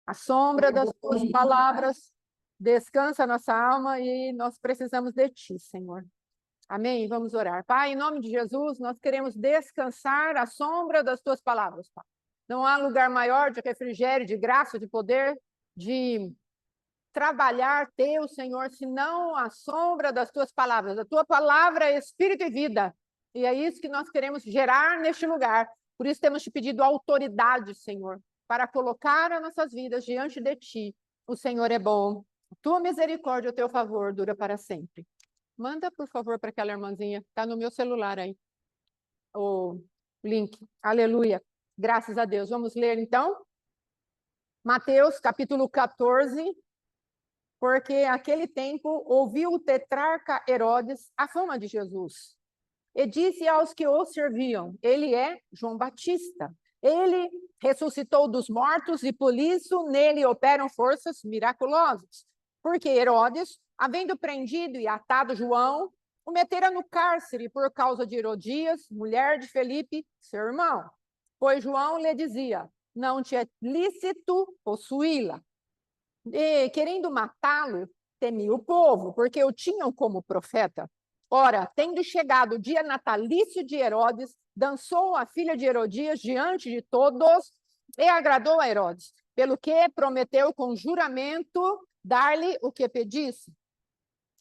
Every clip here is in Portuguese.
A sombra das tuas palavras descansa a nossa alma e nós precisamos de ti, Senhor. Amém? Vamos orar. Pai, em nome de Jesus, nós queremos descansar à sombra das tuas palavras, Pai. Não há lugar maior de refrigério, de graça, de poder, de trabalhar teu, Senhor, senão a sombra das tuas palavras. A tua palavra é espírito e vida. E é isso que nós queremos gerar neste lugar. Por isso temos te pedido autoridade, Senhor, para colocar as nossas vidas diante de ti. O Senhor é bom. A tua misericórdia, o teu favor dura para sempre. Manda, por favor, para aquela irmãzinha. Está no meu celular aí. O link. Aleluia. Graças a Deus. Vamos ler, então? Mateus, capítulo 14. Porque aquele tempo ouviu o tetrarca Herodes a fama de Jesus. E disse aos que o serviam, ele é João Batista. Ele ressuscitou dos mortos e por isso nele operam forças miraculosas. Porque Herodes, havendo prendido e atado João, o metera no cárcere por causa de Herodias, mulher de Felipe, seu irmão. Pois João lhe dizia, não te é lícito possuí-la. E, querendo matá-lo, temia o povo, porque o tinham como profeta. Ora, tendo chegado o dia natalício de Herodes, dançou a filha de Herodias diante de todos e agradou a Herodes, pelo que prometeu com juramento dar-lhe o que pedisse.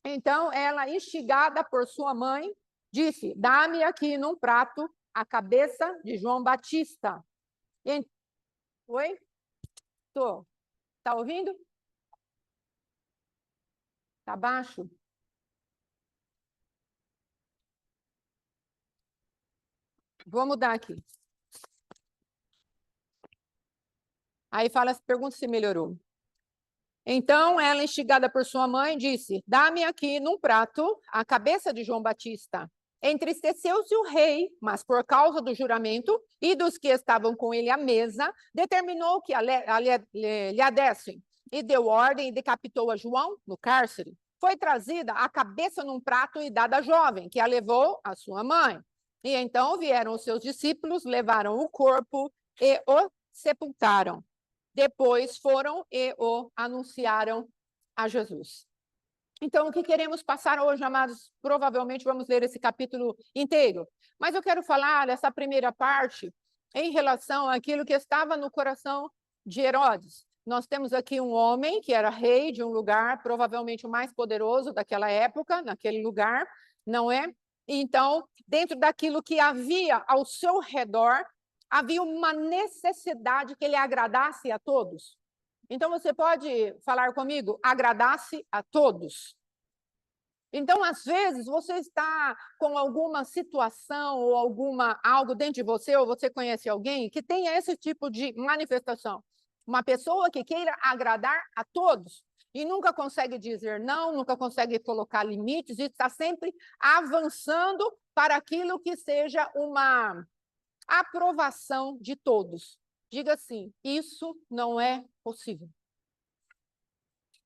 Então, ela, instigada por sua mãe, disse, dá-me aqui num prato a cabeça de João Batista. Oi? Estou. Está ouvindo? Está baixo? Vou mudar aqui. Aí pergunta se melhorou. Então, ela, instigada por sua mãe, disse, dá-me aqui num prato a cabeça de João Batista. Entristeceu-se o rei, mas por causa do juramento e dos que estavam com ele à mesa, determinou que lhe a dessem. E deu ordem e decapitou a João no cárcere. Foi trazida a cabeça num prato e dada à jovem, que a levou à sua mãe. E então vieram os seus discípulos, levaram o corpo e o sepultaram. Depois foram e o anunciaram a Jesus. Então, o que queremos passar hoje, amados? Provavelmente vamos ler esse capítulo inteiro. Mas eu quero falar dessa primeira parte em relação àquilo que estava no coração de Herodes. Nós temos aqui um homem que era rei de um lugar, provavelmente o mais poderoso daquela época, naquele lugar, não é? Então, dentro daquilo que havia ao seu redor, havia uma necessidade que ele agradasse a todos. Então, você pode falar comigo? Agradasse a todos. Então, às vezes, você está com alguma situação ou algo dentro de você, ou você conhece alguém que tenha esse tipo de manifestação. Uma pessoa que queira agradar a todos e nunca consegue dizer não, nunca consegue colocar limites e está sempre avançando para aquilo que seja uma aprovação de todos. Diga assim, isso não é possível.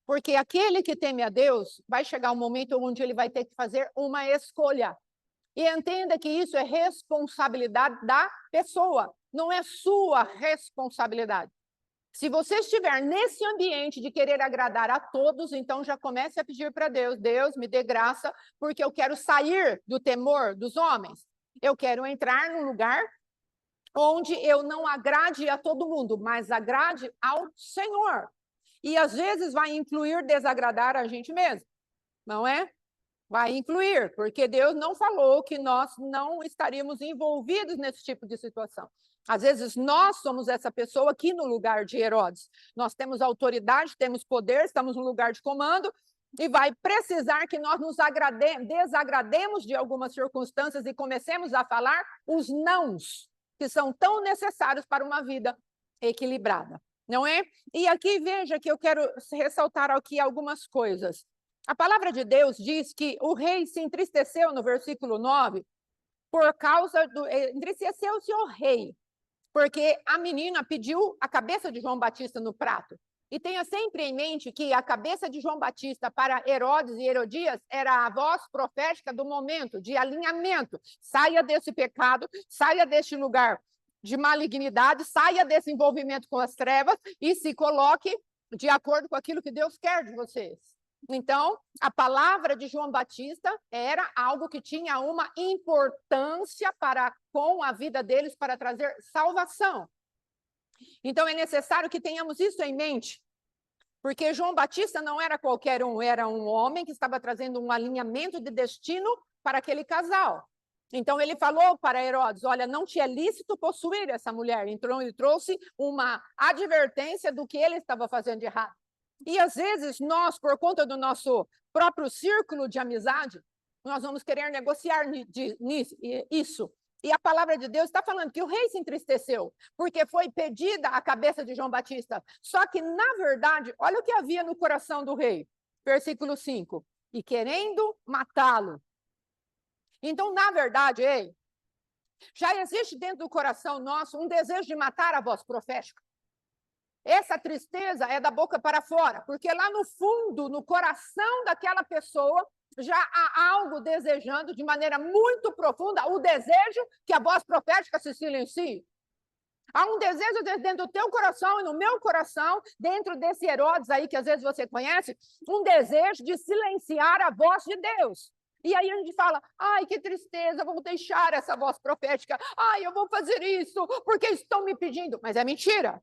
Porque aquele que teme a Deus, vai chegar um momento onde ele vai ter que fazer uma escolha. E entenda que isso é responsabilidade da pessoa, não é sua responsabilidade. Se você estiver nesse ambiente de querer agradar a todos, então já comece a pedir para Deus, Deus, me dê graça, porque eu quero sair do temor dos homens. Eu quero entrar num lugar onde eu não agrade a todo mundo, mas agrade ao Senhor. E às vezes vai incluir desagradar a gente mesmo, não é? Vai incluir, porque Deus não falou que nós não estaríamos envolvidos nesse tipo de situação. Às vezes nós somos essa pessoa aqui no lugar de Herodes. Nós temos autoridade, temos poder, estamos no lugar de comando, e vai precisar que nós nos desagrademos de algumas circunstâncias e comecemos a falar os nãos, que são tão necessários para uma vida equilibrada, não é? E aqui veja que eu quero ressaltar aqui algumas coisas. A palavra de Deus diz que o rei se entristeceu no versículo 9 por causa do... Entristeceu-se o rei, porque a menina pediu a cabeça de João Batista no prato. E tenha sempre em mente que a cabeça de João Batista para Herodes e Herodias era a voz profética do momento de alinhamento. Saia desse pecado, saia deste lugar de malignidade, saia desse envolvimento com as trevas e se coloque de acordo com aquilo que Deus quer de vocês. Então, a palavra de João Batista era algo que tinha uma importância com a vida deles para trazer salvação. Então, é necessário que tenhamos isso em mente, porque João Batista não era qualquer um, era um homem que estava trazendo um alinhamento de destino para aquele casal. Então, ele falou para Herodes, olha, não te é lícito possuir essa mulher. Então, ele trouxe uma advertência do que ele estava fazendo de errado. E, às vezes, nós, por conta do nosso próprio círculo de amizade, nós vamos querer negociar isso. E a palavra de Deus está falando que o rei se entristeceu, porque foi pedida a cabeça de João Batista. Só que, na verdade, olha o que havia no coração do rei. Versículo 5. E querendo matá-lo. Então, na verdade, já existe dentro do coração nosso um desejo de matar a voz profética. Essa tristeza é da boca para fora, porque lá no fundo, no coração daquela pessoa, já há algo desejando de maneira muito profunda, o desejo que a voz profética se silencie. Há um desejo dentro do teu coração e no meu coração, dentro desse Herodes aí que às vezes você conhece, um desejo de silenciar a voz de Deus. E aí a gente fala, ai, que tristeza, vou deixar essa voz profética, ai, eu vou fazer isso, porque estão me pedindo. Mas é mentira.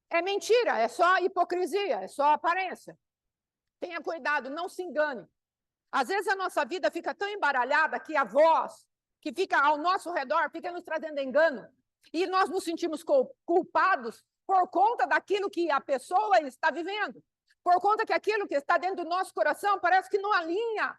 É mentira, é só hipocrisia, é só aparência. Tenha cuidado, não se engane. Às vezes a nossa vida fica tão embaralhada que a voz que fica ao nosso redor fica nos trazendo engano. E nós nos sentimos culpados por conta daquilo que a pessoa está vivendo. Por conta que aquilo que está dentro do nosso coração parece que não alinha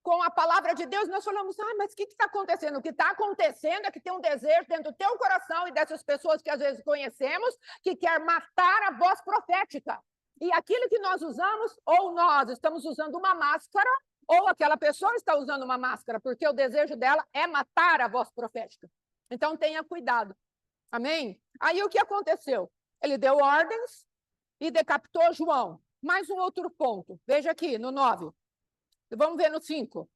com a palavra de Deus. Nós falamos, mas o que está acontecendo? O que está acontecendo é que tem um desejo dentro do teu coração e dessas pessoas que às vezes conhecemos, que quer matar a voz profética. E aquilo que nós usamos, ou nós estamos usando uma máscara, ou aquela pessoa está usando uma máscara, porque o desejo dela é matar a voz profética. Então, tenha cuidado. Amém? Aí, o que aconteceu? Ele deu ordens e decapitou João. Mais um outro ponto. Veja aqui, no 9. Vamos ver no 5.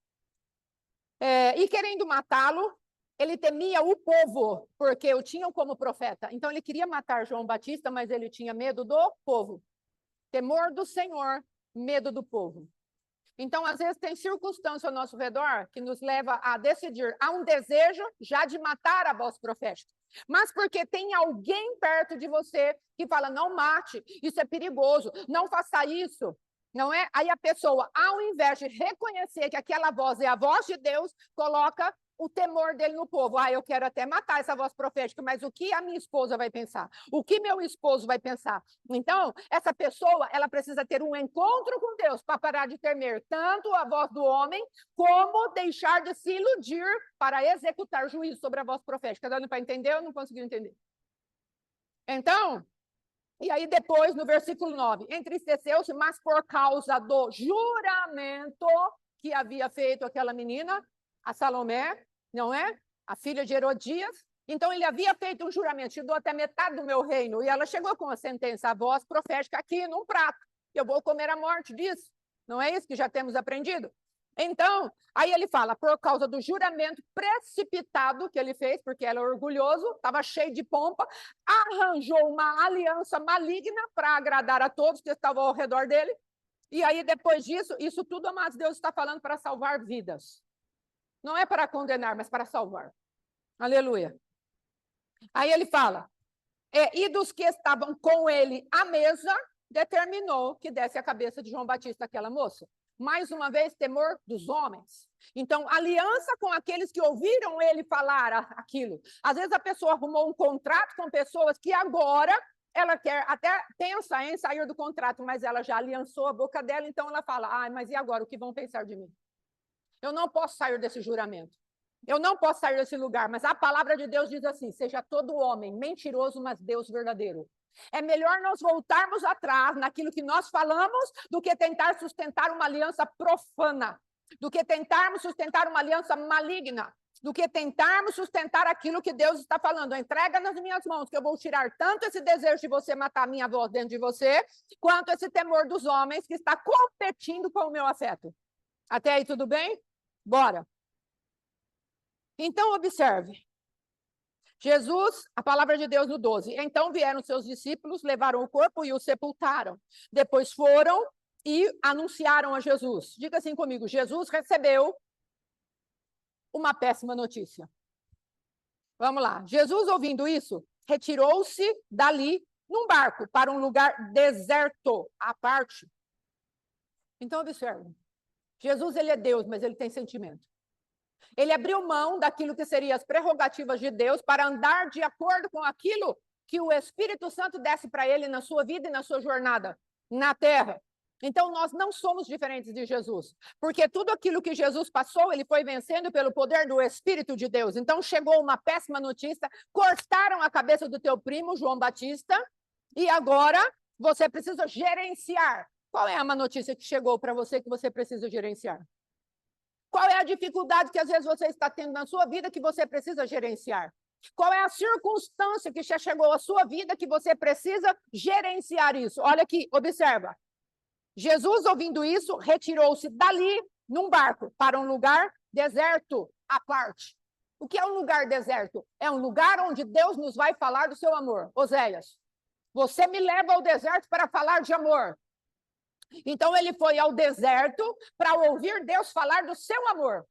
E querendo matá-lo, ele temia o povo, porque o tinham como profeta. Então, ele queria matar João Batista, mas ele tinha medo do povo. Temor do Senhor, medo do povo. Então, às vezes, tem circunstância ao nosso redor que nos leva a decidir. Há um desejo já de matar a voz profética. Mas porque tem alguém perto de você que fala, não mate, isso é perigoso, não faça isso. Não é? Aí a pessoa, ao invés de reconhecer que aquela voz é a voz de Deus, coloca o temor dele no povo. Eu quero até matar essa voz profética, mas o que a minha esposa vai pensar? O que meu esposo vai pensar? Então, essa pessoa, ela precisa ter um encontro com Deus para parar de temer tanto a voz do homem, como deixar de se iludir para executar juízo sobre a voz profética. Dando para entender ou não conseguiu entender? Então, e aí depois, no versículo 9, entristeceu-se, mas por causa do juramento que havia feito aquela menina, a Salomé, não é? A filha de Herodias. Então, ele havia feito um juramento, te dou até metade do meu reino. E ela chegou com a sentença, a voz profética aqui num prato. Eu vou comer a morte disso. Não é isso que já temos aprendido? Então, aí ele fala, por causa do juramento precipitado que ele fez, porque ele é orgulhoso, estava cheio de pompa, arranjou uma aliança maligna para agradar a todos que estavam ao redor dele. E aí, depois disso, isso tudo, amados, Deus está falando para salvar vidas. Não é para condenar, mas para salvar. Aleluia. Aí ele fala, e dos que estavam com ele à mesa, determinou que desse a cabeça de João Batista àquela moça. Mais uma vez, temor dos homens. Então, aliança com aqueles que ouviram ele falar aquilo. Às vezes a pessoa arrumou um contrato com pessoas que agora ela quer, até pensa em sair do contrato, mas ela já aliançou a boca dela, então ela fala, mas e agora, o que vão pensar de mim? Eu não posso sair desse juramento. Eu não posso sair desse lugar, mas a palavra de Deus diz assim, seja todo homem mentiroso, mas Deus verdadeiro. É melhor nós voltarmos atrás naquilo que nós falamos do que tentar sustentar uma aliança profana, do que tentarmos sustentar uma aliança maligna, do que tentarmos sustentar aquilo que Deus está falando. Entrega nas minhas mãos, que eu vou tirar tanto esse desejo de você matar a minha voz dentro de você, quanto esse temor dos homens que está competindo com o meu afeto. Até aí tudo bem? Bora. Então, observe. Jesus, a palavra de Deus no 12. Então vieram seus discípulos, levaram o corpo e o sepultaram. Depois foram e anunciaram a Jesus. Diga assim comigo, Jesus recebeu uma péssima notícia. Vamos lá. Jesus, ouvindo isso, retirou-se dali num barco para um lugar deserto, à parte. Então, observe. Jesus, ele é Deus, mas ele tem sentimento. Ele abriu mão daquilo que seriam as prerrogativas de Deus para andar de acordo com aquilo que o Espírito Santo desse para ele na sua vida e na sua jornada na terra. Então, nós não somos diferentes de Jesus, porque tudo aquilo que Jesus passou, ele foi vencendo pelo poder do Espírito de Deus. Então, chegou uma péssima notícia, cortaram a cabeça do teu primo, João Batista, e agora você precisa gerenciar. Qual é a má notícia que chegou para você que você precisa gerenciar? Qual é a dificuldade que às vezes você está tendo na sua vida que você precisa gerenciar? Qual é a circunstância que já chegou à sua vida que você precisa gerenciar isso? Olha aqui, observa. Jesus, ouvindo isso, retirou-se dali num barco para um lugar deserto à parte. O que é um lugar deserto? É um lugar onde Deus nos vai falar do seu amor. Oséias, você me leva ao deserto para falar de amor. Então ele foi ao deserto para ouvir Deus falar do seu amor.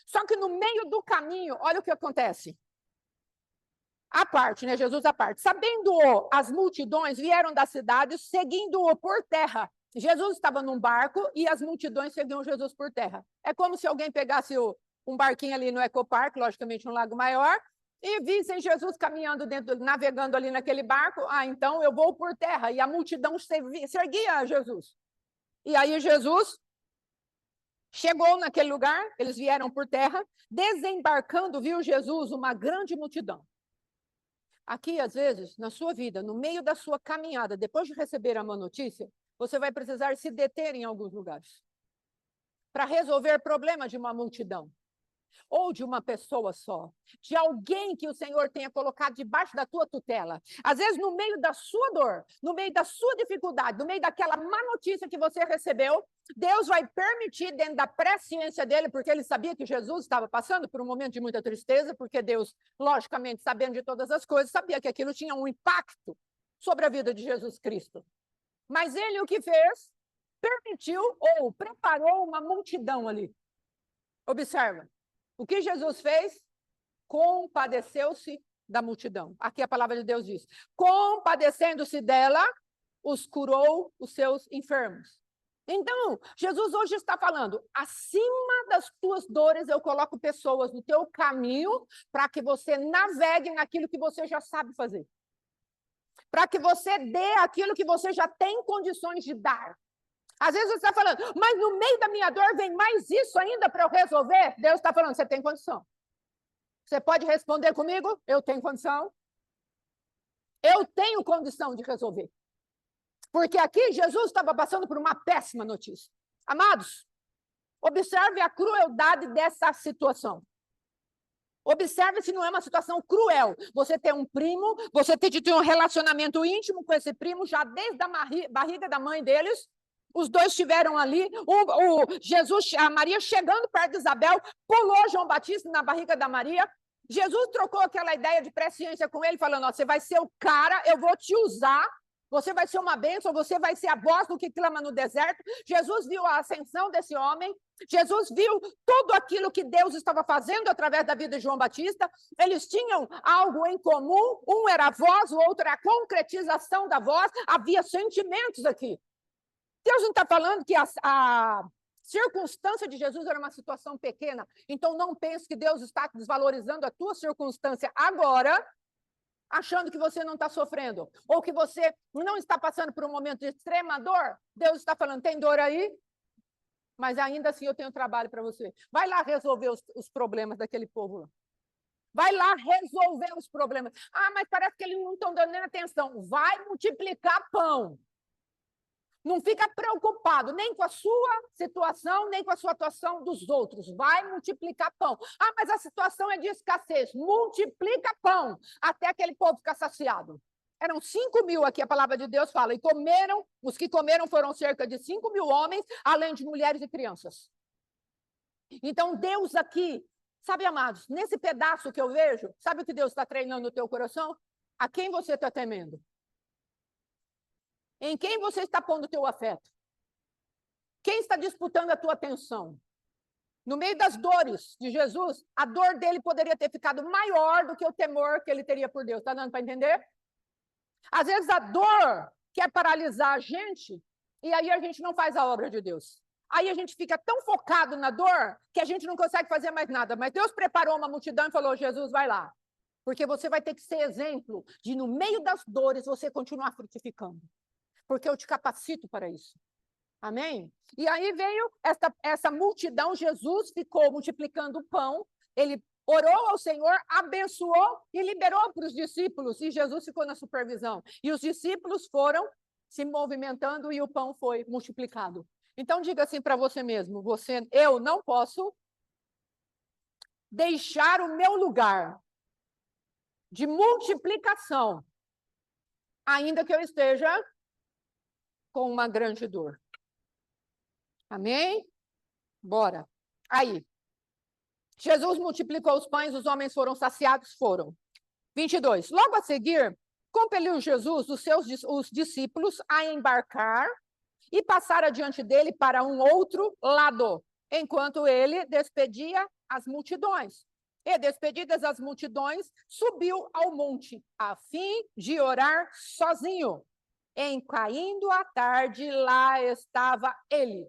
Só que no meio do caminho, olha o que acontece. À parte, né? Jesus à parte. Sabendo-o, as multidões vieram da cidade, seguindo-o por terra. Jesus estava num barco e as multidões seguiam Jesus por terra. É como se alguém pegasse um barquinho ali no Ecopark, logicamente um lago maior, e vissem Jesus caminhando dentro, navegando ali naquele barco. Ah, então eu vou por terra. E a multidão seguia a Jesus. E aí Jesus chegou naquele lugar, eles vieram por terra, desembarcando, viu Jesus uma grande multidão. Aqui, às vezes, na sua vida, no meio da sua caminhada, depois de receber a má notícia, você vai precisar se deter em alguns lugares para resolver problemas de uma multidão ou de uma pessoa só, de alguém que o Senhor tenha colocado debaixo da tua tutela. Às vezes, no meio da sua dor, no meio da sua dificuldade, no meio daquela má notícia que você recebeu, Deus vai permitir, dentro da presciência dele, porque ele sabia que Jesus estava passando por um momento de muita tristeza, porque Deus, logicamente, sabendo de todas as coisas, sabia que aquilo tinha um impacto sobre a vida de Jesus Cristo. Mas ele o que fez? Permitiu ou preparou uma multidão ali. Observa. O que Jesus fez? Compadeceu-se da multidão. Aqui a palavra de Deus diz: compadecendo-se dela, os curou os seus enfermos. Então, Jesus hoje está falando, acima das tuas dores, eu coloco pessoas no teu caminho para que você navegue naquilo que você já sabe fazer. Para que você dê aquilo que você já tem condições de dar. Às vezes você está falando, mas no meio da minha dor vem mais isso ainda para eu resolver. Deus está falando, você tem condição. Você pode responder comigo? Eu tenho condição. Eu tenho condição de resolver. Porque aqui Jesus estava passando por uma péssima notícia. Amados, observe a crueldade dessa situação. Observe se não é uma situação cruel. Você tem um primo, você tem de ter um relacionamento íntimo com esse primo, já desde a barriga da mãe deles. Os dois estiveram ali, Jesus, a Maria chegando perto de Isabel, pulou João Batista na barriga da Maria. Jesus trocou aquela ideia de presciência com ele, falando, ó, você vai ser o cara, eu vou te usar, você vai ser uma bênção, você vai ser a voz do que clama no deserto. Jesus viu a ascensão desse homem, Jesus viu tudo aquilo que Deus estava fazendo através da vida de João Batista. Eles tinham algo em comum, um era a voz, o outro era a concretização da voz, havia sentimentos aqui. Deus não está falando que a circunstância de Jesus era uma situação pequena. Então, não pense que Deus está desvalorizando a tua circunstância agora, achando que você não está sofrendo, ou que você não está passando por um momento de extrema dor. Deus está falando, tem dor aí? Mas ainda assim eu tenho trabalho para você. Vai lá resolver os problemas daquele povo lá. Vai lá resolver os problemas. Ah, mas parece que eles não estão dando nem atenção. Vai multiplicar pão. Não fica preocupado nem com a sua situação, nem com a situação dos outros. Vai multiplicar pão. Ah, mas a situação é de escassez. Multiplica pão até aquele povo ficar saciado. Eram 5.000 aqui, a palavra de Deus fala. E comeram, os que comeram foram cerca de 5.000 homens, além de mulheres e crianças. Então, Deus aqui Sabe, amados, nesse pedaço que eu vejo, sabe o que Deus está treinando no teu coração? A quem você está temendo? Em quem você está pondo o teu afeto? Quem está disputando a tua atenção? No meio das dores de Jesus, a dor dele poderia ter ficado maior do que o temor que ele teria por Deus. Está dando para entender? Às vezes a dor quer paralisar a gente, e aí a gente não faz a obra de Deus. Aí a gente fica tão focado na dor que a gente não consegue fazer mais nada. Mas Deus preparou uma multidão e falou: Jesus, vai lá. Porque você vai ter que ser exemplo de, no meio das dores, você continuar frutificando. Porque eu te capacito para isso. Amém? E aí veio essa multidão, Jesus ficou multiplicando o pão, ele orou ao Senhor, abençoou e liberou para os discípulos, e Jesus ficou na supervisão. E os discípulos foram se movimentando e o pão foi multiplicado. Então diga assim para você mesmo, eu não posso deixar o meu lugar de multiplicação, ainda que eu esteja com uma grande dor. Amém? Bora. Aí. Jesus multiplicou os pães, os homens foram saciados, foram. 22. Logo a seguir, compeliu Jesus os discípulos a embarcar e passar adiante dele para um outro lado, enquanto ele despedia as multidões. E, despedidas as multidões, subiu ao monte, a fim de orar sozinho. Em caindo a tarde, lá estava ele.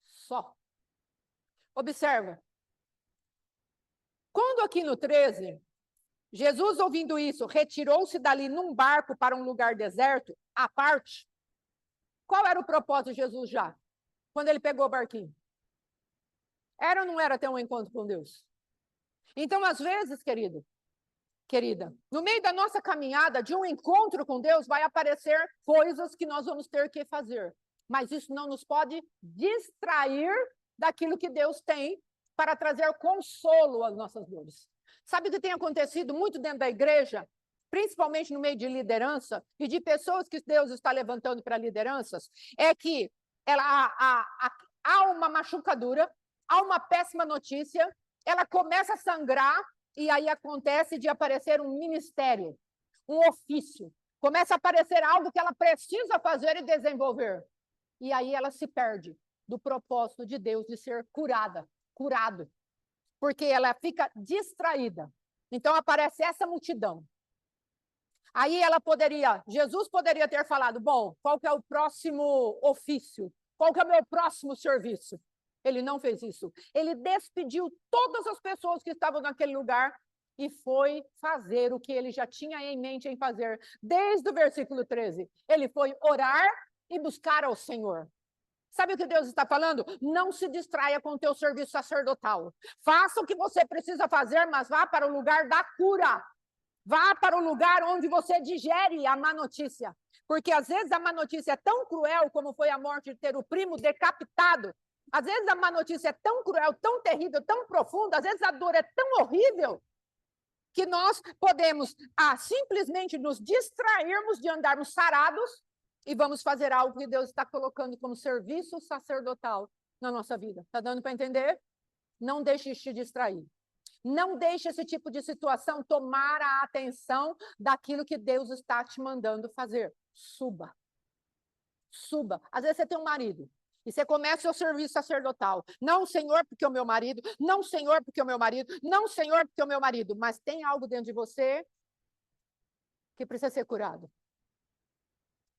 Só. Observa. Quando aqui no 13, Jesus, ouvindo isso, retirou-se dali num barco para um lugar deserto, à parte. Qual era o propósito de Jesus já? Quando ele pegou o barquinho? Era ou não era ter um encontro com Deus? Então, às vezes, querida, no meio da nossa caminhada de um encontro com Deus, vai aparecer coisas que nós vamos ter que fazer. Mas isso não nos pode distrair daquilo que Deus tem para trazer consolo às nossas dores. Sabe o que tem acontecido muito dentro da igreja, principalmente no meio de liderança e de pessoas que Deus está levantando para lideranças? É que há uma machucadura, há uma péssima notícia, ela começa a sangrar e aí acontece de aparecer um ministério, um ofício. Começa a aparecer algo que ela precisa fazer e desenvolver. E aí ela se perde do propósito de Deus de ser curado, porque ela fica distraída. Então aparece essa multidão. Aí Jesus poderia ter falado, bom, qual que é o próximo ofício? Qual que é o meu próximo serviço? Ele não fez isso. Ele despediu todas as pessoas que estavam naquele lugar e foi fazer o que ele já tinha em mente em fazer. Desde o versículo 13, ele foi orar e buscar ao Senhor. Sabe o que Deus está falando? Não se distraia com o teu serviço sacerdotal. Faça o que você precisa fazer, mas vá para o lugar da cura. Vá para o lugar onde você digere a má notícia. Porque às vezes a má notícia é tão cruel como foi a morte de ter o primo decapitado. Às vezes a má notícia é tão cruel, tão terrível, tão profunda. Às vezes a dor é tão horrível que nós podemos simplesmente nos distrairmos de andarmos sarados e vamos fazer algo que Deus está colocando como serviço sacerdotal na nossa vida. Está dando para entender? Não deixe te distrair. Não deixe esse tipo de situação tomar a atenção daquilo que Deus está te mandando fazer. Suba. Suba. Às vezes você tem um marido e você começa o seu serviço sacerdotal. Não, Senhor, porque o meu marido. Não, Senhor, porque o meu marido. Não, Senhor, porque o meu marido. Mas tem algo dentro de você que precisa ser curado.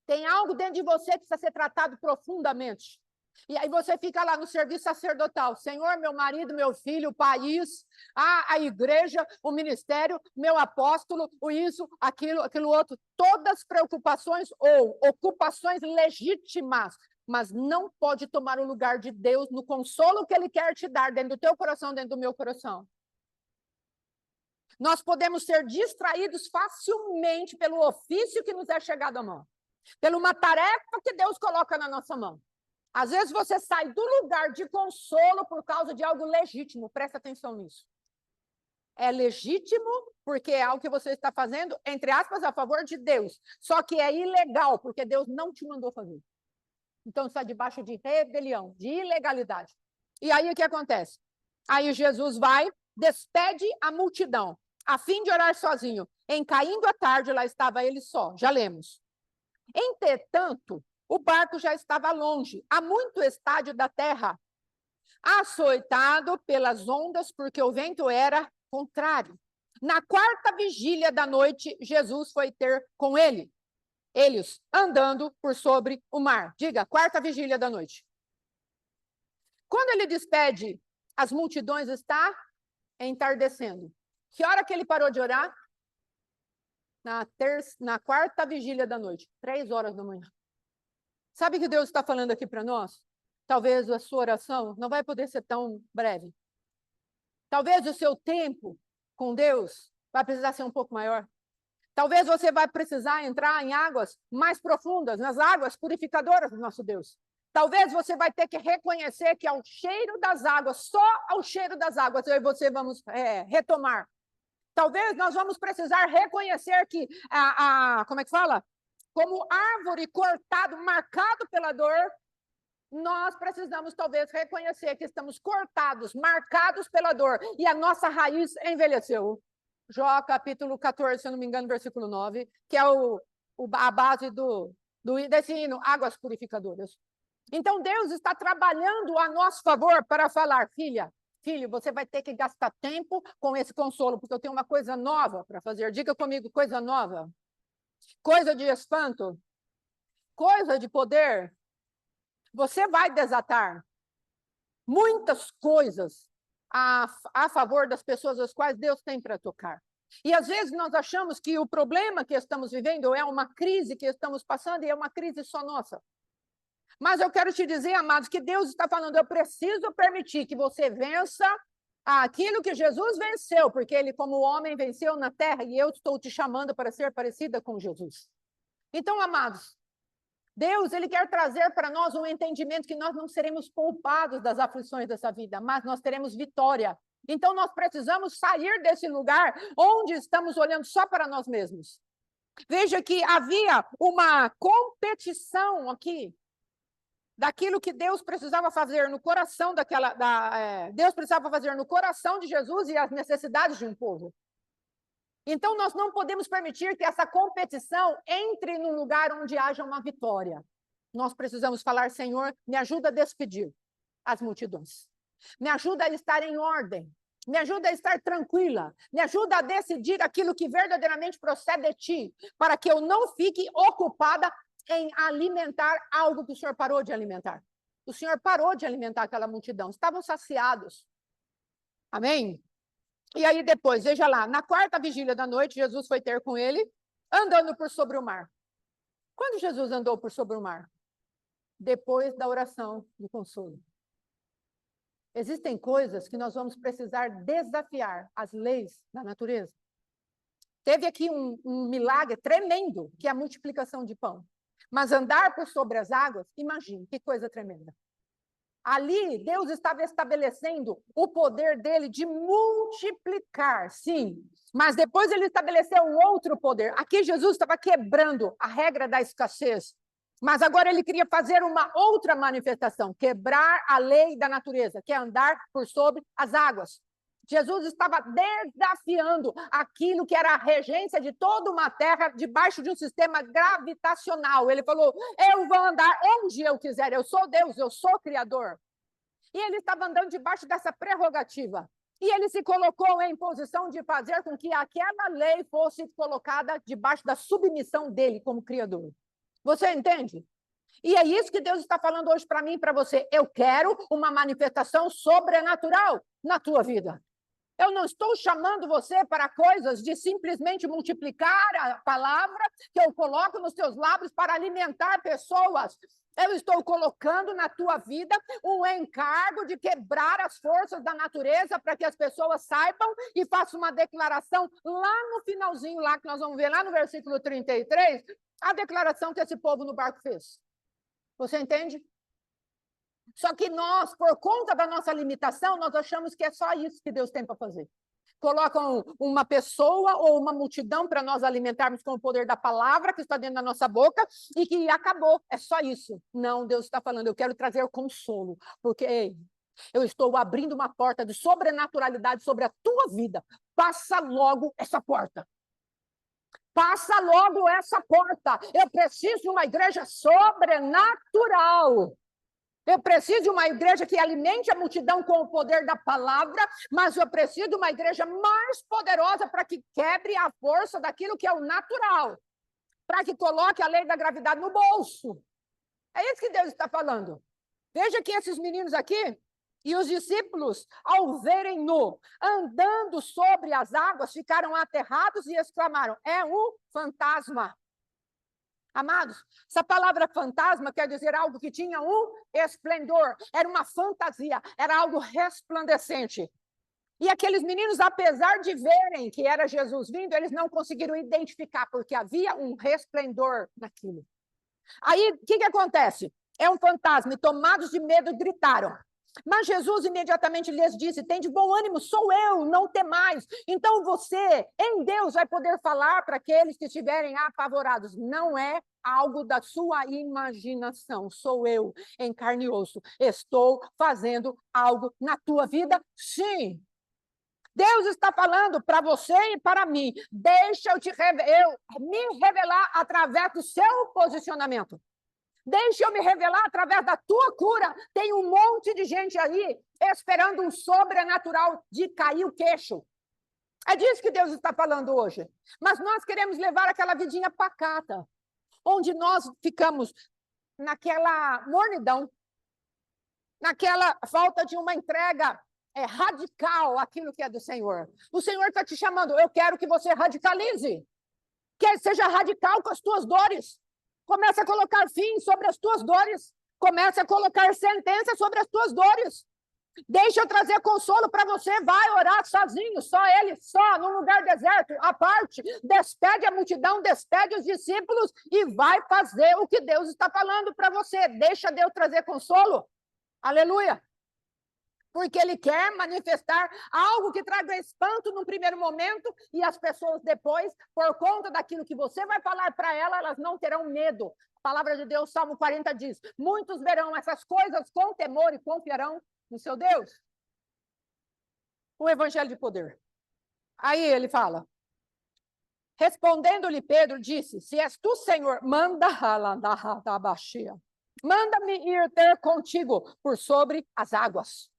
Tem algo dentro de você que precisa ser tratado profundamente. E aí você fica lá no serviço sacerdotal. Senhor, meu marido, meu filho, o país, a igreja, o ministério, meu apóstolo, o isso, aquilo outro. Todas preocupações ou ocupações legítimas, mas não pode tomar o lugar de Deus no consolo que Ele quer te dar dentro do teu coração, dentro do meu coração. Nós podemos ser distraídos facilmente pelo ofício que nos é chegado à mão. Pela uma tarefa que Deus coloca na nossa mão. Às vezes você sai do lugar de consolo por causa de algo legítimo. Presta atenção nisso. É legítimo porque é algo que você está fazendo, entre aspas, a favor de Deus. Só que é ilegal, porque Deus não te mandou fazer. Então está debaixo de rebelião, de ilegalidade. E aí o que acontece? Aí Jesus vai despede a multidão, a fim de orar sozinho. Em caindo a tarde, lá estava ele só. Já lemos. Entretanto, o barco já estava longe, a muito estádio da terra, açoitado pelas ondas, porque o vento era contrário. Na quarta vigília da noite, Jesus foi ter com eles, andando por sobre o mar. Diga, quarta vigília da noite. Quando ele despede, as multidões está entardecendo. Que hora que ele parou de orar? Na quarta vigília da noite, 3 horas da manhã. Sabe o que Deus está falando aqui para nós? Talvez a sua oração não vai poder ser tão breve. Talvez o seu tempo com Deus vai precisar ser um pouco maior. Talvez você vai precisar entrar em águas mais profundas, nas águas purificadoras do nosso Deus. Talvez você vai ter que reconhecer que ao cheiro das águas, só ao cheiro das águas, eu e você vamos retomar. Talvez nós vamos precisar reconhecer que como é que fala? Como árvore cortado, marcado pela dor, nós precisamos talvez reconhecer que estamos cortados, marcados pela dor, e a nossa raiz envelheceu. Jó, capítulo 14, se eu não me engano, versículo 9, que é a base desse hino, águas purificadoras. Então, Deus está trabalhando a nosso favor para falar, filho, você vai ter que gastar tempo com esse consolo, porque eu tenho uma coisa nova para fazer. Diga comigo, coisa nova. Coisa de espanto. Coisa de poder. Você vai desatar muitas coisas a favor das pessoas as quais Deus tem para tocar. E às vezes nós achamos que o problema que estamos vivendo é uma crise que estamos passando e é uma crise só nossa. Mas eu quero te dizer, amados, que Deus está falando, eu preciso permitir que você vença aquilo que Jesus venceu, porque ele como homem venceu na terra e eu estou te chamando para ser parecida com Jesus. Então, amados, Deus, ele quer trazer para nós um entendimento que nós não seremos poupados das aflições dessa vida, mas nós teremos vitória. Então, nós precisamos sair desse lugar onde estamos olhando só para nós mesmos. Veja que havia uma competição aqui, daquilo que Deus precisava fazer no coração Deus precisava fazer no coração de Jesus e as necessidades de um povo. Então, nós não podemos permitir que essa competição entre num lugar onde haja uma vitória. Nós precisamos falar, Senhor, me ajuda a despedir as multidões. Me ajuda a estar em ordem. Me ajuda a estar tranquila. Me ajuda a decidir aquilo que verdadeiramente procede de ti, para que eu não fique ocupada em alimentar algo que o Senhor parou de alimentar. O Senhor parou de alimentar aquela multidão. Estavam saciados. Amém? E aí depois, veja lá, na quarta vigília da noite, Jesus foi ter com ele, andando por sobre o mar. Quando Jesus andou por sobre o mar? Depois da oração de consolo. Existem coisas que nós vamos precisar desafiar as leis da natureza. Teve aqui um milagre tremendo, que é a multiplicação de pão. Mas andar por sobre as águas, imagine, que coisa tremenda. Ali, Deus estava estabelecendo o poder dele de multiplicar, sim. Mas depois ele estabeleceu um outro poder. Aqui Jesus estava quebrando a regra da escassez. Mas agora ele queria fazer uma outra manifestação, quebrar a lei da natureza, que é andar por sobre as águas. Jesus estava desafiando aquilo que era a regência de toda uma terra debaixo de um sistema gravitacional. Ele falou, eu vou andar onde eu quiser, eu sou Deus, eu sou Criador. E ele estava andando debaixo dessa prerrogativa. E ele se colocou em posição de fazer com que aquela lei fosse colocada debaixo da submissão dele como Criador. Você entende? E é isso que Deus está falando hoje para mim e para você. Eu quero uma manifestação sobrenatural na tua vida. Eu não estou chamando você para coisas de simplesmente multiplicar a palavra que eu coloco nos teus lábios para alimentar pessoas. Eu estou colocando na tua vida um encargo de quebrar as forças da natureza para que as pessoas saibam e façam uma declaração lá no finalzinho, lá que nós vamos ver lá no versículo 33, a declaração que esse povo no barco fez. Você entende? Só que nós, por conta da nossa limitação, nós achamos que é só isso que Deus tem para fazer. Colocam uma pessoa ou uma multidão para nós alimentarmos com o poder da palavra que está dentro da nossa boca e que acabou, é só isso. Não, Deus está falando, eu quero trazer consolo, porque Eu estou abrindo uma porta de sobrenaturalidade sobre a tua vida. Passa logo essa porta. Passa logo essa porta. Eu preciso de uma igreja sobrenatural. Eu preciso de uma igreja que alimente a multidão com o poder da palavra, mas eu preciso de uma igreja mais poderosa para que quebre a força daquilo que é o natural, para que coloque a lei da gravidade no bolso. É isso que Deus está falando. Veja que esses meninos aqui e os discípulos, ao verem-no andando sobre as águas, ficaram aterrados e exclamaram: é um fantasma. Amados, essa palavra fantasma quer dizer algo que tinha um esplendor, era uma fantasia, era algo resplandecente. E aqueles meninos, apesar de verem que era Jesus vindo, eles não conseguiram identificar, porque havia um resplendor naquilo. Aí, o que acontece? É um fantasma, e tomados de medo, gritaram. Mas Jesus imediatamente lhes disse: tem de bom ânimo, sou eu, não temais. Então você, em Deus, vai poder falar para aqueles que estiverem apavorados. Não é algo da sua imaginação, sou eu, em carne e osso. Estou fazendo algo na tua vida, sim. Deus está falando para você e para mim. Deixa eu me revelar através do seu posicionamento. Deixa eu me revelar através da tua cura. Tem um monte de gente aí esperando um sobrenatural de cair o queixo. É disso que Deus está falando hoje. Mas nós queremos levar aquela vidinha pacata, onde nós ficamos naquela mornidão, naquela falta de uma entrega radical àquilo que é do Senhor. O Senhor está te chamando. Eu quero que você radicalize. Que seja radical com as tuas dores. Começa a colocar fim sobre as tuas dores. Começa a colocar sentença sobre as tuas dores. Deixa eu trazer consolo para você. Vai orar sozinho, só ele, só, num lugar deserto, à parte. Despede a multidão, despede os discípulos e vai fazer o que Deus está falando para você. Deixa Deus trazer consolo. Aleluia. Porque ele quer manifestar algo que traga espanto num primeiro momento e as pessoas depois, por conta daquilo que você vai falar para elas não terão medo. A palavra de Deus, Salmo 40 diz: muitos verão essas coisas com temor e confiarão no seu Deus. O evangelho de poder. Aí ele fala: respondendo-lhe Pedro, disse: se és tu, Senhor, manda-me ir ter contigo por sobre as águas.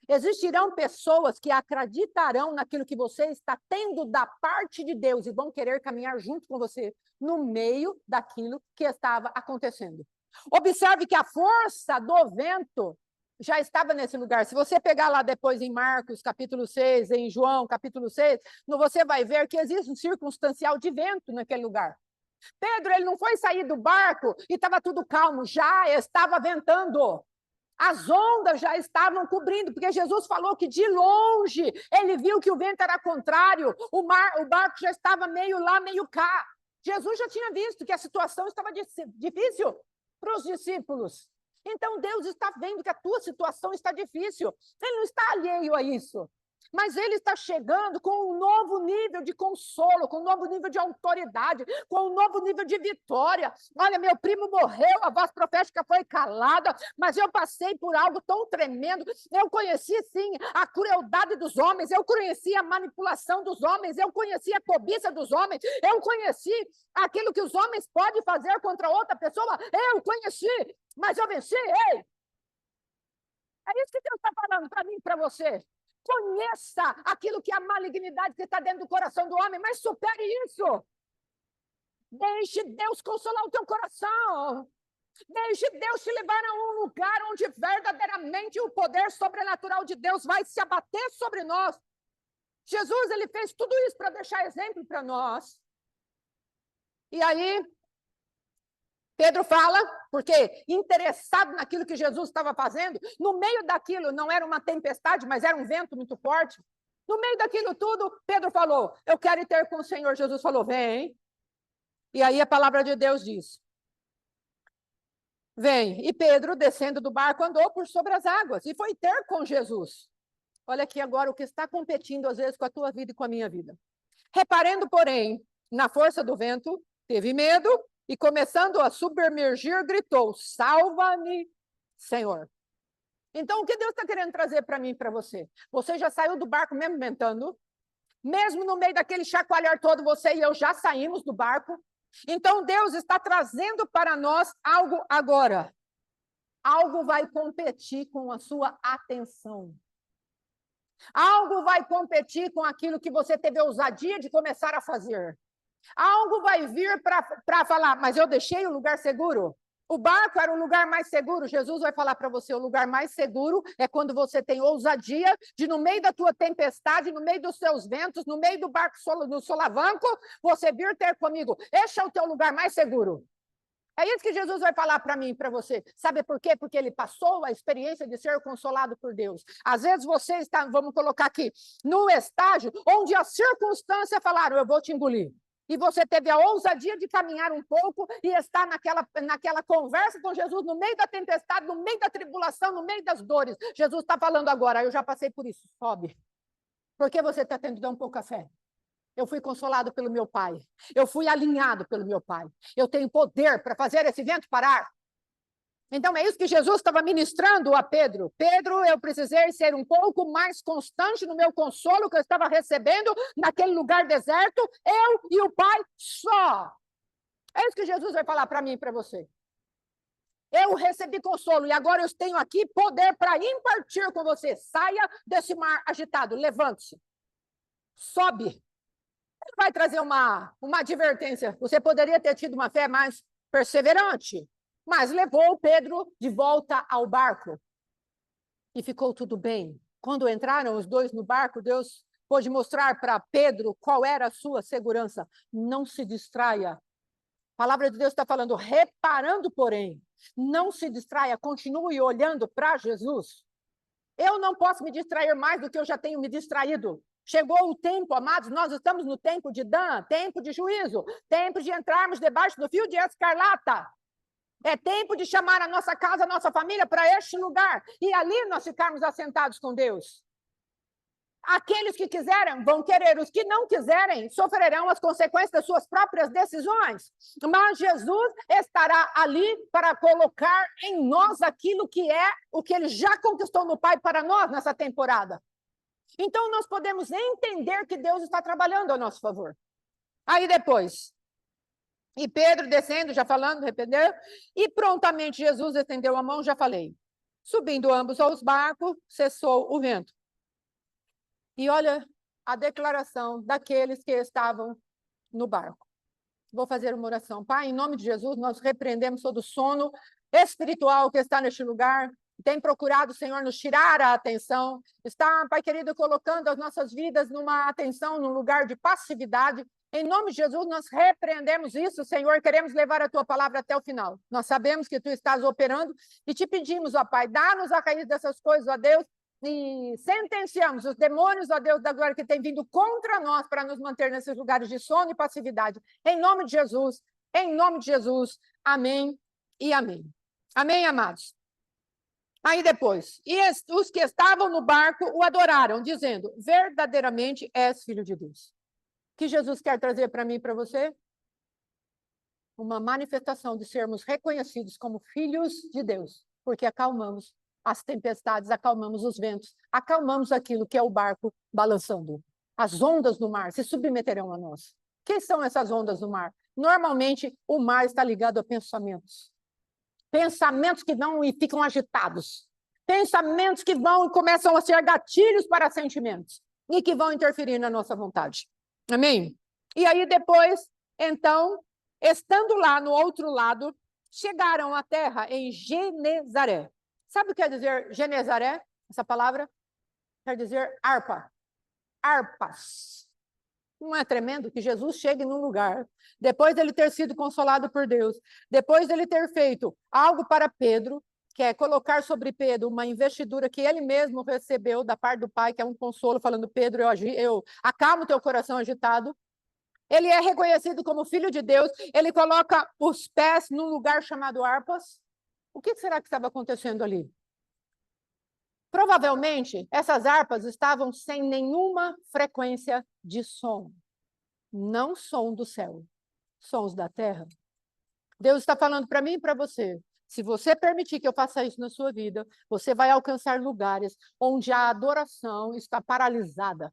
Existirão pessoas que acreditarão naquilo que você está tendo da parte de Deus e vão querer caminhar junto com você no meio daquilo que estava acontecendo. Observe que a força do vento já estava nesse lugar. Se você pegar lá depois em Marcos, capítulo 6, em João, capítulo 6, você vai ver que existe um circunstancial de vento naquele lugar. Pedro, ele não foi sair do barco e estava tudo calmo, já estava ventando. As ondas já estavam cobrindo, porque Jesus falou que de longe ele viu que o vento era contrário, o barco já estava meio lá, meio cá. Jesus já tinha visto que a situação estava difícil para os discípulos. Então Deus está vendo que a tua situação está difícil. Ele não está alheio a isso. Mas ele está chegando com um novo nível de consolo, com um novo nível de autoridade, com um novo nível de vitória. Olha, meu primo morreu, a voz profética foi calada, mas eu passei por algo tão tremendo. Eu conheci, sim, a crueldade dos homens, eu conheci a manipulação dos homens, eu conheci a cobiça dos homens, eu conheci aquilo que os homens podem fazer contra outra pessoa, eu conheci, mas eu venci, ei! É isso que Deus está falando para mim e para você. Conheça aquilo que é a malignidade que está dentro do coração do homem, mas supere isso. Deixe Deus consolar o teu coração. Deixe Deus te levar a um lugar onde verdadeiramente o poder sobrenatural de Deus vai se abater sobre nós. Jesus, ele fez tudo isso para deixar exemplo para nós. E aí, Pedro fala, porque interessado naquilo que Jesus estava fazendo, no meio daquilo não era uma tempestade, mas era um vento muito forte. No meio daquilo tudo, Pedro falou: eu quero ir ter com o Senhor. Jesus falou: vem. E aí a palavra de Deus diz: vem. E Pedro, descendo do barco, andou por sobre as águas e foi ter com Jesus. Olha aqui agora o que está competindo às vezes com a tua vida e com a minha vida. Reparando, porém, na força do vento, teve medo, e começando a submergir, gritou: salva-me, Senhor. Então, o que Deus está querendo trazer para mim e para você? Você já saiu do barco mesmo ventando? Mesmo no meio daquele chacoalhar todo, você e eu já saímos do barco? Então, Deus está trazendo para nós algo agora. Algo vai competir com a sua atenção. Algo vai competir com aquilo que você teve a ousadia de começar a fazer. Algo vai vir para falar, mas eu deixei o lugar seguro. O barco era o lugar mais seguro. Jesus vai falar para você, o lugar mais seguro é quando você tem ousadia de, no meio da tua tempestade, no meio dos seus ventos, no meio do barco no solavanco, você vir ter comigo. Este é o teu lugar mais seguro. É isso que Jesus vai falar para mim e para você. Sabe por quê? Porque ele passou a experiência de ser consolado por Deus. Às vezes você está, vamos colocar aqui, no estágio onde a circunstância falaram, eu vou te engolir. E você teve a ousadia de caminhar um pouco e estar naquela conversa com Jesus no meio da tempestade, no meio da tribulação, no meio das dores. Jesus está falando agora, eu já passei por isso, sobe. Por que você está tendo tão pouca fé? Eu fui consolado pelo meu Pai. Eu fui alinhado pelo meu Pai. Eu tenho poder para fazer esse vento parar. Então, é isso que Jesus estava ministrando a Pedro. Pedro, eu precisei ser um pouco mais constante no meu consolo que eu estava recebendo naquele lugar deserto, eu e o Pai só. É isso que Jesus vai falar para mim e para você. Eu recebi consolo e agora eu tenho aqui poder para impartir com você. Saia desse mar agitado, levante-se. Sobe. Ele vai trazer uma advertência. Você poderia ter tido uma fé mais perseverante, mas levou Pedro de volta ao barco. E ficou tudo bem. Quando entraram os dois no barco, Deus pôde mostrar para Pedro qual era a sua segurança. Não se distraia. A palavra de Deus está falando, reparando, porém, não se distraia, continue olhando para Jesus. Eu não posso me distrair mais do que eu já tenho me distraído. Chegou o tempo, amados, nós estamos no tempo de Dan, tempo de juízo, tempo de entrarmos debaixo do fio de escarlata. É tempo de chamar a nossa casa, a nossa família para este lugar e ali nós ficarmos assentados com Deus. Aqueles que quiserem vão querer, os que não quiserem sofrerão as consequências das suas próprias decisões. Mas Jesus estará ali para colocar em nós aquilo que é o que ele já conquistou no Pai para nós nessa temporada. Então nós podemos entender que Deus está trabalhando a nosso favor. Aí depois, e Pedro descendo, já falando, arrependeu, e prontamente Jesus estendeu a mão, já falei. Subindo ambos aos barcos, cessou o vento. E olha a declaração daqueles que estavam no barco. Vou fazer uma oração. Pai, em nome de Jesus, nós repreendemos todo o sono espiritual que está neste lugar, tem procurado, Senhor, nos tirar a atenção, está, Pai querido, colocando as nossas vidas numa atenção, num lugar de passividade. Em nome de Jesus, nós repreendemos isso, Senhor, queremos levar a Tua palavra até o final. Nós sabemos que Tu estás operando e te pedimos, ó Pai, dá-nos a raiz dessas coisas, ó Deus, e sentenciamos os demônios, ó Deus da glória, que têm vindo contra nós para nos manter nesses lugares de sono e passividade. Em nome de Jesus, amém e amém. Amém, amados? Aí depois, e os que estavam no barco o adoraram, dizendo, verdadeiramente és filho de Deus. O que Jesus quer trazer para mim e para você? Uma manifestação de sermos reconhecidos como filhos de Deus, porque acalmamos as tempestades, acalmamos os ventos, acalmamos aquilo que é o barco balançando. As ondas do mar se submeterão a nós. Quem são essas ondas do mar? Normalmente, o mar está ligado a pensamentos. Pensamentos que vão e ficam agitados. Pensamentos que vão e começam a ser gatilhos para sentimentos e que vão interferir na nossa vontade. Amém? E aí depois, então, estando lá no outro lado, chegaram à terra em Genezaré. Sabe o que quer dizer Genezaré? Essa palavra quer dizer harpa. Harpas. Não é tremendo que Jesus chegue num lugar, depois dele ter sido consolado por Deus, depois dele ter feito algo para Pedro, que é colocar sobre Pedro uma investidura que ele mesmo recebeu da parte do Pai, que é um consolo, falando, Pedro, eu acalmo teu coração agitado. Ele é reconhecido como filho de Deus, ele coloca os pés num lugar chamado harpas. O que será que estava acontecendo ali? Provavelmente, essas harpas estavam sem nenhuma frequência de som. Não som do céu, sons da terra. Deus está falando para mim e para você. Se você permitir que eu faça isso na sua vida, você vai alcançar lugares onde a adoração está paralisada,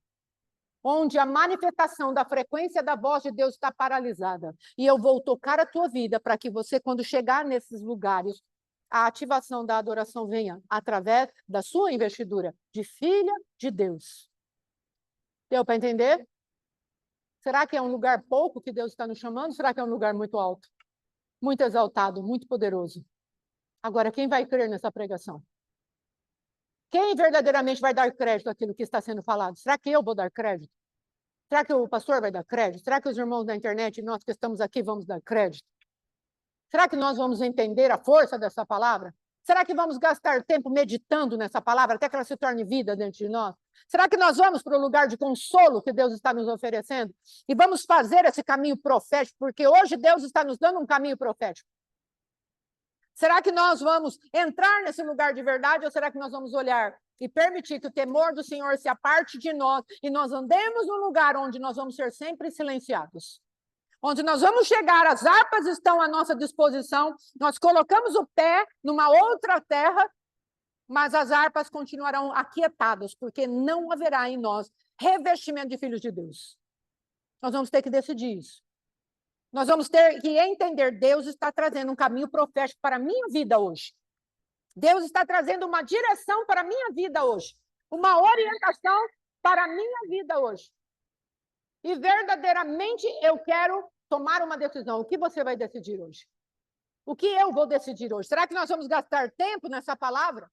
onde a manifestação da frequência da voz de Deus está paralisada. E eu vou tocar a tua vida para que você, quando chegar nesses lugares, a ativação da adoração venha através da sua investidura de filha de Deus. Deu para entender? Será que é um lugar pouco que Deus está nos chamando? Será que é um lugar muito alto? Muito exaltado, muito poderoso? Agora, quem vai crer nessa pregação? Quem verdadeiramente vai dar crédito àquilo que está sendo falado? Será que eu vou dar crédito? Será que o pastor vai dar crédito? Será que os irmãos da internet, nós que estamos aqui, vamos dar crédito? Será que nós vamos entender a força dessa palavra? Será que vamos gastar tempo meditando nessa palavra até que ela se torne vida dentro de nós? Será que nós vamos para o lugar de consolo que Deus está nos oferecendo? E vamos fazer esse caminho profético, porque hoje Deus está nos dando um caminho profético. Será que nós vamos entrar nesse lugar de verdade ou será que nós vamos olhar e permitir que o temor do Senhor se aparte de nós e nós andemos num lugar onde nós vamos ser sempre silenciados? Onde nós vamos chegar, as harpas estão à nossa disposição, nós colocamos o pé numa outra terra, mas as harpas continuarão aquietadas, porque não haverá em nós revestimento de filhos de Deus. Nós vamos ter que decidir isso. Nós vamos ter que entender, Deus está trazendo um caminho profético para a minha vida hoje. Deus está trazendo uma direção para a minha vida hoje. Uma orientação para a minha vida hoje. E verdadeiramente eu quero tomar uma decisão. O que você vai decidir hoje? O que eu vou decidir hoje? Será que nós vamos gastar tempo nessa palavra?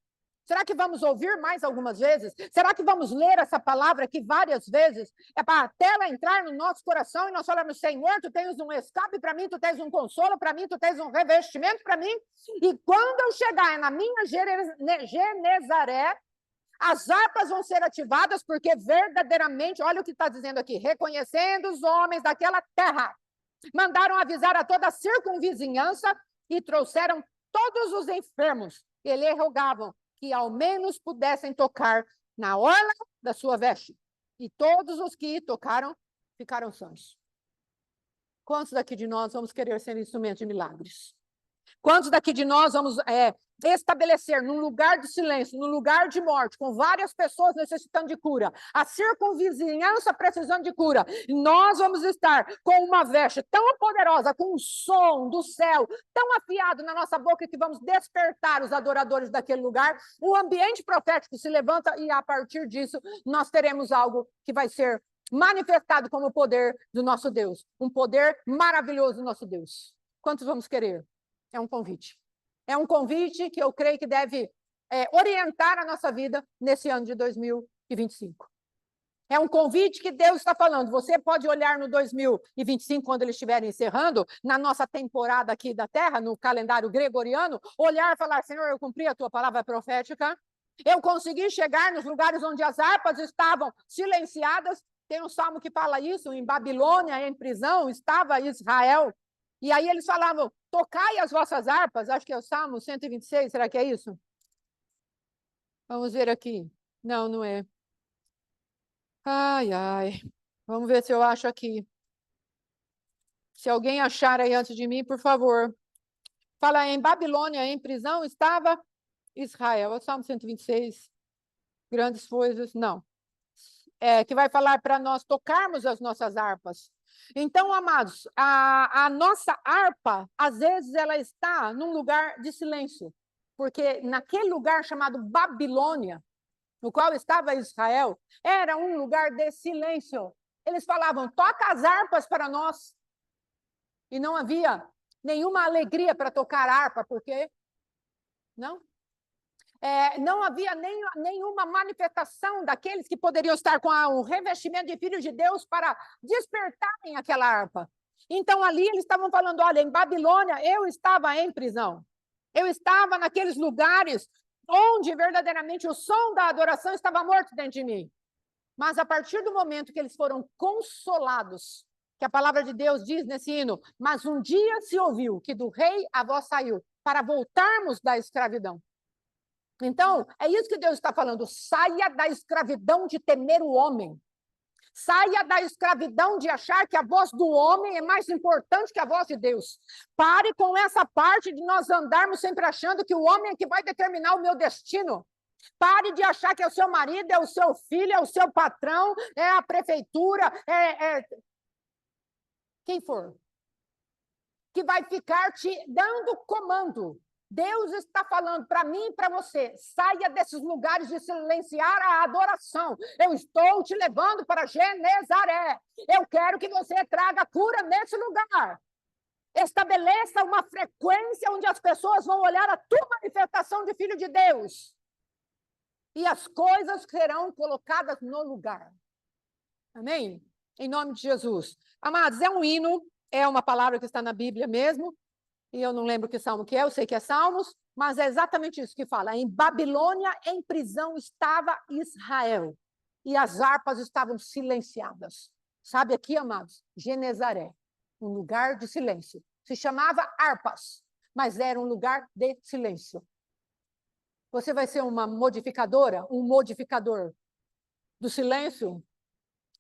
Será que vamos ouvir mais algumas vezes? Será que vamos ler essa palavra aqui várias vezes? É para até ela entrar no nosso coração e nós falarmos, Senhor, tu tens um escape para mim, tu tens um consolo para mim, tu tens um revestimento para mim. E quando eu chegar na minha Genezaré, as harpas vão ser ativadas, porque verdadeiramente, olha o que está dizendo aqui, reconhecendo os homens daquela terra, mandaram avisar a toda a circunvizinhança e trouxeram todos os enfermos e lhe rogavam que ao menos pudessem tocar na orla da sua veste. E todos os que tocaram ficaram sãos. Quantos daqui de nós vamos querer ser instrumento de milagres? Quantos daqui de nós vamos estabelecer num lugar de silêncio, num lugar de morte, com várias pessoas necessitando de cura, a circunvizinhança precisando de cura, e nós vamos estar com uma veste tão poderosa, com um som do céu tão afiado na nossa boca que vamos despertar os adoradores daquele lugar, o ambiente profético se levanta e a partir disso nós teremos algo que vai ser manifestado como o poder do nosso Deus, um poder maravilhoso do nosso Deus. Quantos vamos querer? É um convite. É um convite que eu creio que deve orientar a nossa vida nesse ano de 2025. É um convite que Deus está falando. Você pode olhar no 2025, quando eles estiverem encerrando, na nossa temporada aqui da Terra, no calendário gregoriano, olhar e falar, Senhor, eu cumpri a tua palavra profética, eu consegui chegar nos lugares onde as harpas estavam silenciadas. Tem um salmo que fala isso, em Babilônia, em prisão, estava Israel. E aí eles falavam, tocai as vossas harpas, acho que é o Salmo 126, será que é isso? Vamos ver aqui. Não, não é. Ai, ai. Vamos ver se eu acho aqui. Se alguém achar aí antes de mim, por favor. Fala, em Babilônia, em prisão, estava Israel. É o Salmo 126. Grandes coisas, não. Que vai falar para nós tocarmos as nossas harpas. Então, amados, a nossa harpa, às vezes, ela está num lugar de silêncio, porque naquele lugar chamado Babilônia, no qual estava Israel, era um lugar de silêncio. Eles falavam, toca as harpas para nós. E não havia nenhuma alegria para tocar harpa, porque não? Não havia nenhuma manifestação daqueles que poderiam estar com o revestimento de filhos de Deus para despertarem aquela harpa. Então, ali eles estavam falando, olha, em Babilônia eu estava em prisão. Eu estava naqueles lugares onde verdadeiramente o som da adoração estava morto dentro de mim. Mas a partir do momento que eles foram consolados, que a palavra de Deus diz nesse hino, mas um dia se ouviu que do rei a voz saiu para voltarmos da escravidão. Então, é isso que Deus está falando. Saia da escravidão de temer o homem. Saia da escravidão de achar que a voz do homem é mais importante que a voz de Deus. Pare com essa parte de nós andarmos sempre achando que o homem é que vai determinar o meu destino. Pare de achar que é o seu marido, é o seu filho, é o seu patrão, é a prefeitura, quem for, que vai ficar te dando comando. Deus está falando para mim e para você, saia desses lugares de silenciar a adoração. Eu estou te levando para Genezaré. Eu quero que você traga cura nesse lugar. Estabeleça uma frequência onde as pessoas vão olhar a tua manifestação de filho de Deus. E as coisas serão colocadas no lugar. Amém? Em nome de Jesus. Amados, é um hino, é uma palavra que está na Bíblia mesmo, e eu não lembro que salmo que é, eu sei que é Salmos, mas é exatamente isso que fala. Em Babilônia, em prisão, estava Israel, e as harpas estavam silenciadas. Sabe aqui, amados? Genezaré, um lugar de silêncio. Se chamava harpas, mas era um lugar de silêncio. Você vai ser uma modificadora, um modificador do silêncio?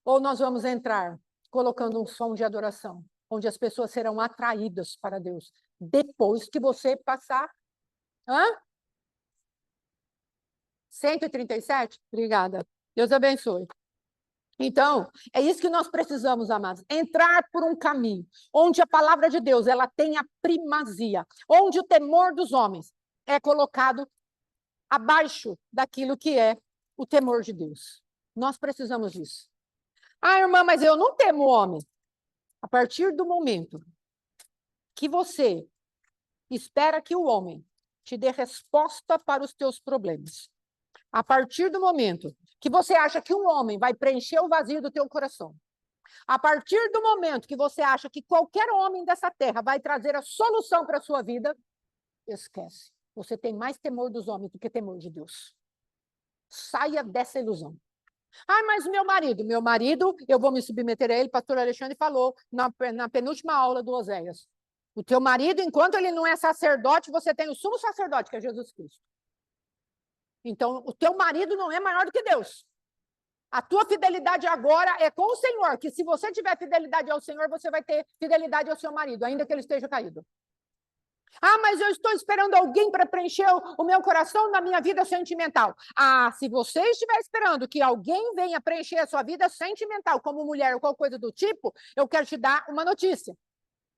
Ou nós vamos entrar colocando um som de adoração, onde as pessoas serão atraídas para Deus, depois que você passar... 137? Obrigada. Deus abençoe. Então, é isso que nós precisamos, amados, entrar por um caminho onde a palavra de Deus ela tem a primazia, onde o temor dos homens é colocado abaixo daquilo que é o temor de Deus. Nós precisamos disso. Ah, irmã, mas eu não temo o homem. A partir do momento que você espera que o homem te dê resposta para os teus problemas, a partir do momento que você acha que um homem vai preencher o vazio do teu coração, a partir do momento que você acha que qualquer homem dessa terra vai trazer a solução para a sua vida, esquece. Você tem mais temor dos homens do que temor de Deus. Saia dessa ilusão. Ah, mas meu marido, eu vou me submeter a ele, pastor Alexandre falou na penúltima aula do Oséias. O teu marido, enquanto ele não é sacerdote, você tem o sumo sacerdote, que é Jesus Cristo. Então, o teu marido não é maior do que Deus. A tua fidelidade agora é com o Senhor, que se você tiver fidelidade ao Senhor, você vai ter fidelidade ao seu marido, ainda que ele esteja caído. Ah, mas eu estou esperando alguém para preencher o meu coração na minha vida sentimental. Ah, se você estiver esperando que alguém venha preencher a sua vida sentimental, como mulher ou qualquer coisa do tipo, eu quero te dar uma notícia.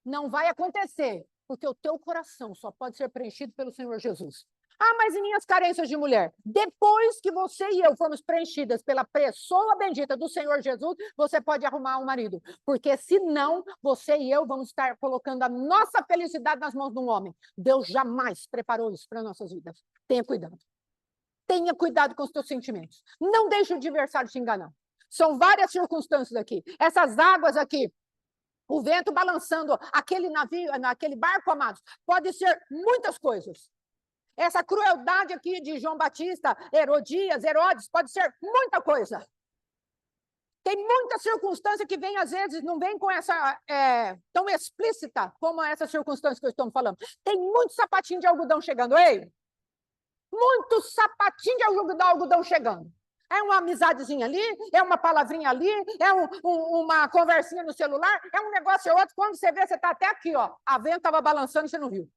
Não vai acontecer, porque o teu coração só pode ser preenchido pelo Senhor Jesus. Ah, mas em minhas carências de mulher, depois que você e eu formos preenchidas pela pessoa bendita do Senhor Jesus, você pode arrumar um marido. Porque senão, você e eu vamos estar colocando a nossa felicidade nas mãos de um homem. Deus jamais preparou isso para nossas vidas. Tenha cuidado. Tenha cuidado com os teus sentimentos. Não deixe o adversário te enganar. São várias circunstâncias aqui. Essas águas aqui, o vento balançando aquele navio, aquele barco, amados, pode ser muitas coisas. Essa crueldade aqui de João Batista, Herodes, pode ser muita coisa. Tem muita circunstância que vem, às vezes, não vem com essa tão explícita como essa circunstância que eu estou falando. Tem muito sapatinho de algodão chegando, ei? Muito sapatinho de algodão chegando. É uma amizadezinha ali, é uma palavrinha ali, é uma conversinha no celular, é um negócio ou outro. Quando você vê, você está até aqui, ó. A vento estava balançando e você não viu.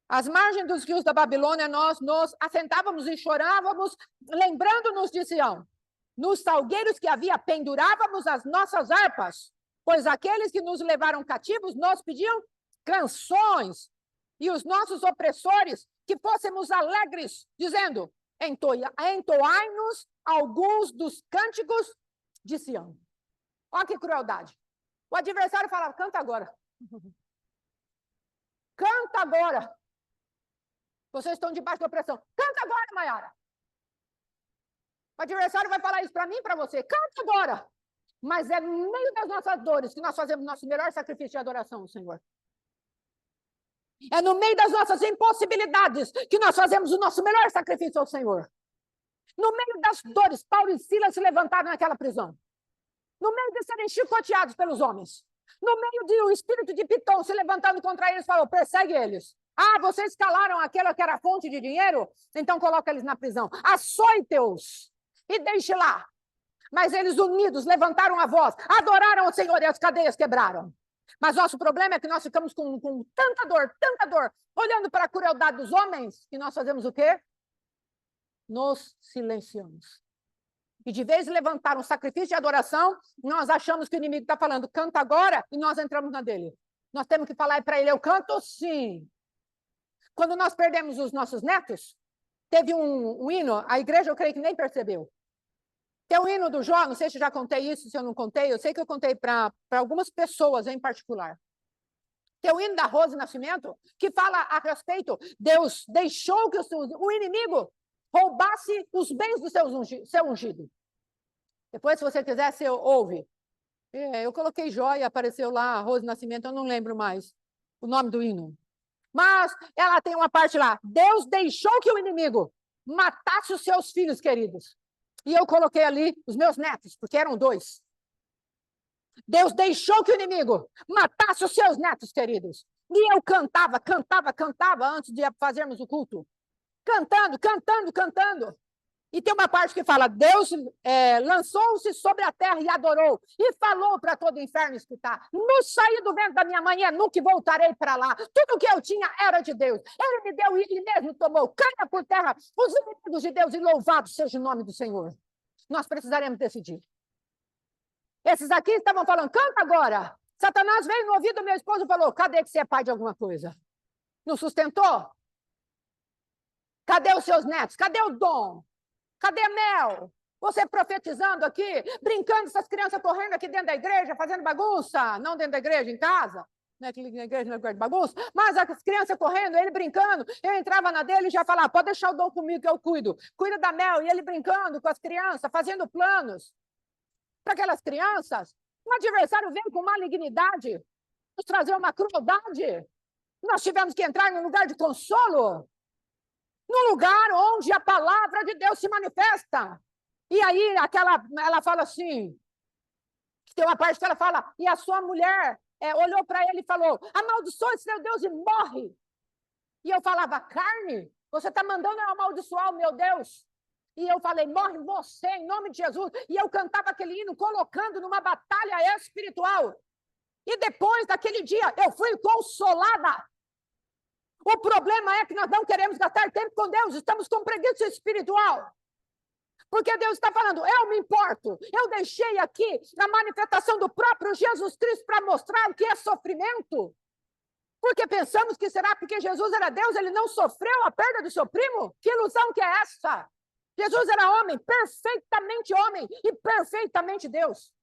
Às margens dos rios da Babilônia, nós nos assentávamos e chorávamos, lembrando-nos de Sião. Nos salgueiros que havia, pendurávamos as nossas harpas, pois aqueles que nos levaram cativos nos pediam canções, e os nossos opressores que fôssemos alegres, dizendo: entoai-nos alguns dos cânticos de Sião. Olha que crueldade. O adversário falava: canta agora. Canta agora. Vocês estão debaixo da opressão. Canta agora, Maiara. O adversário vai falar isso para mim e para você. Canta agora. Mas é no meio das nossas dores que nós fazemos nosso melhor sacrifício de adoração ao Senhor. É no meio das nossas impossibilidades que nós fazemos o nosso melhor sacrifício ao Senhor. No meio das dores, Paulo e Silas se levantaram naquela prisão. No meio de serem chicoteados pelos homens. No meio de o espírito de Pitom se levantando contra eles, falou: persegue eles. Ah, vocês calaram aquela que era fonte de dinheiro? Então coloca eles na prisão. Açoite-os e deixe lá. Mas eles unidos levantaram a voz, adoraram o Senhor e as cadeias quebraram. Mas nosso problema é que nós ficamos com tanta dor, olhando para a crueldade dos homens, que nós fazemos o quê? Nos silenciamos. E de vez em levantar um sacrifício de adoração, nós achamos que o inimigo está falando, canta agora, e nós entramos na dele. Nós temos que falar para ele, eu canto sim. Quando nós perdemos os nossos netos, teve um hino, a igreja eu creio que nem percebeu. Tem o hino do Jó, não sei se eu já contei isso, se eu não contei, eu sei que eu contei para algumas pessoas em particular. Tem o hino da Rose Nascimento, que fala a respeito, Deus deixou que o inimigo roubasse os bens do seu ungido. Depois, se você quiser, você ouve. Eu coloquei Jó e apareceu lá, Rose Nascimento, eu não lembro mais o nome do hino. Mas ela tem uma parte lá, Deus deixou que o inimigo matasse os seus filhos queridos. E eu coloquei ali os meus netos, porque eram 2. Deus deixou que o inimigo matasse os seus netos queridos. E eu cantava antes de fazermos o culto. Cantando. E tem uma parte que fala, Deus lançou-se sobre a terra e adorou. E falou para todo o inferno escutar. No saí do ventre da minha mãe, é nu que voltarei para lá. Tudo que eu tinha era de Deus. Ele me deu e ele mesmo tomou. Caia por terra os inimigos de Deus e louvado seja o nome do Senhor. Nós precisaremos decidir. Esses aqui estavam falando, canta agora. Satanás veio no ouvido do meu esposo e falou, cadê que você é pai de alguma coisa? Não sustentou? Cadê os seus netos? Cadê o dom? Cadê a Mel? Você profetizando aqui, brincando, essas crianças correndo aqui dentro da igreja, fazendo bagunça. Não dentro da igreja, em casa. Não é que na igreja não é lugar de bagunça. Mas as crianças correndo, ele brincando. Eu entrava na dele e já falava, pode deixar o dom comigo que eu cuido. Cuida da Mel. E ele brincando com as crianças, fazendo planos. Para aquelas crianças, o adversário veio com malignidade, nos trazer uma crueldade. Nós tivemos que entrar num lugar de consolo. No lugar onde a palavra de Deus se manifesta. E aí ela fala assim, tem uma parte que ela fala, e a sua mulher olhou para ele e falou, amaldiçoe seu Deus e morre. E eu falava, carne, você está mandando eu amaldiçoar o meu Deus? E eu falei, morre você em nome de Jesus. E eu cantava aquele hino, colocando numa batalha espiritual. E depois daquele dia, eu fui consolada. O problema é que nós não queremos gastar tempo com Deus, estamos com preguiça espiritual. Porque Deus está falando, eu me importo. Eu deixei aqui a manifestação do próprio Jesus Cristo para mostrar o que é sofrimento. Porque pensamos que será porque Jesus era Deus, ele não sofreu a perda do seu primo? Que ilusão que é essa? Jesus era homem e perfeitamente Deus.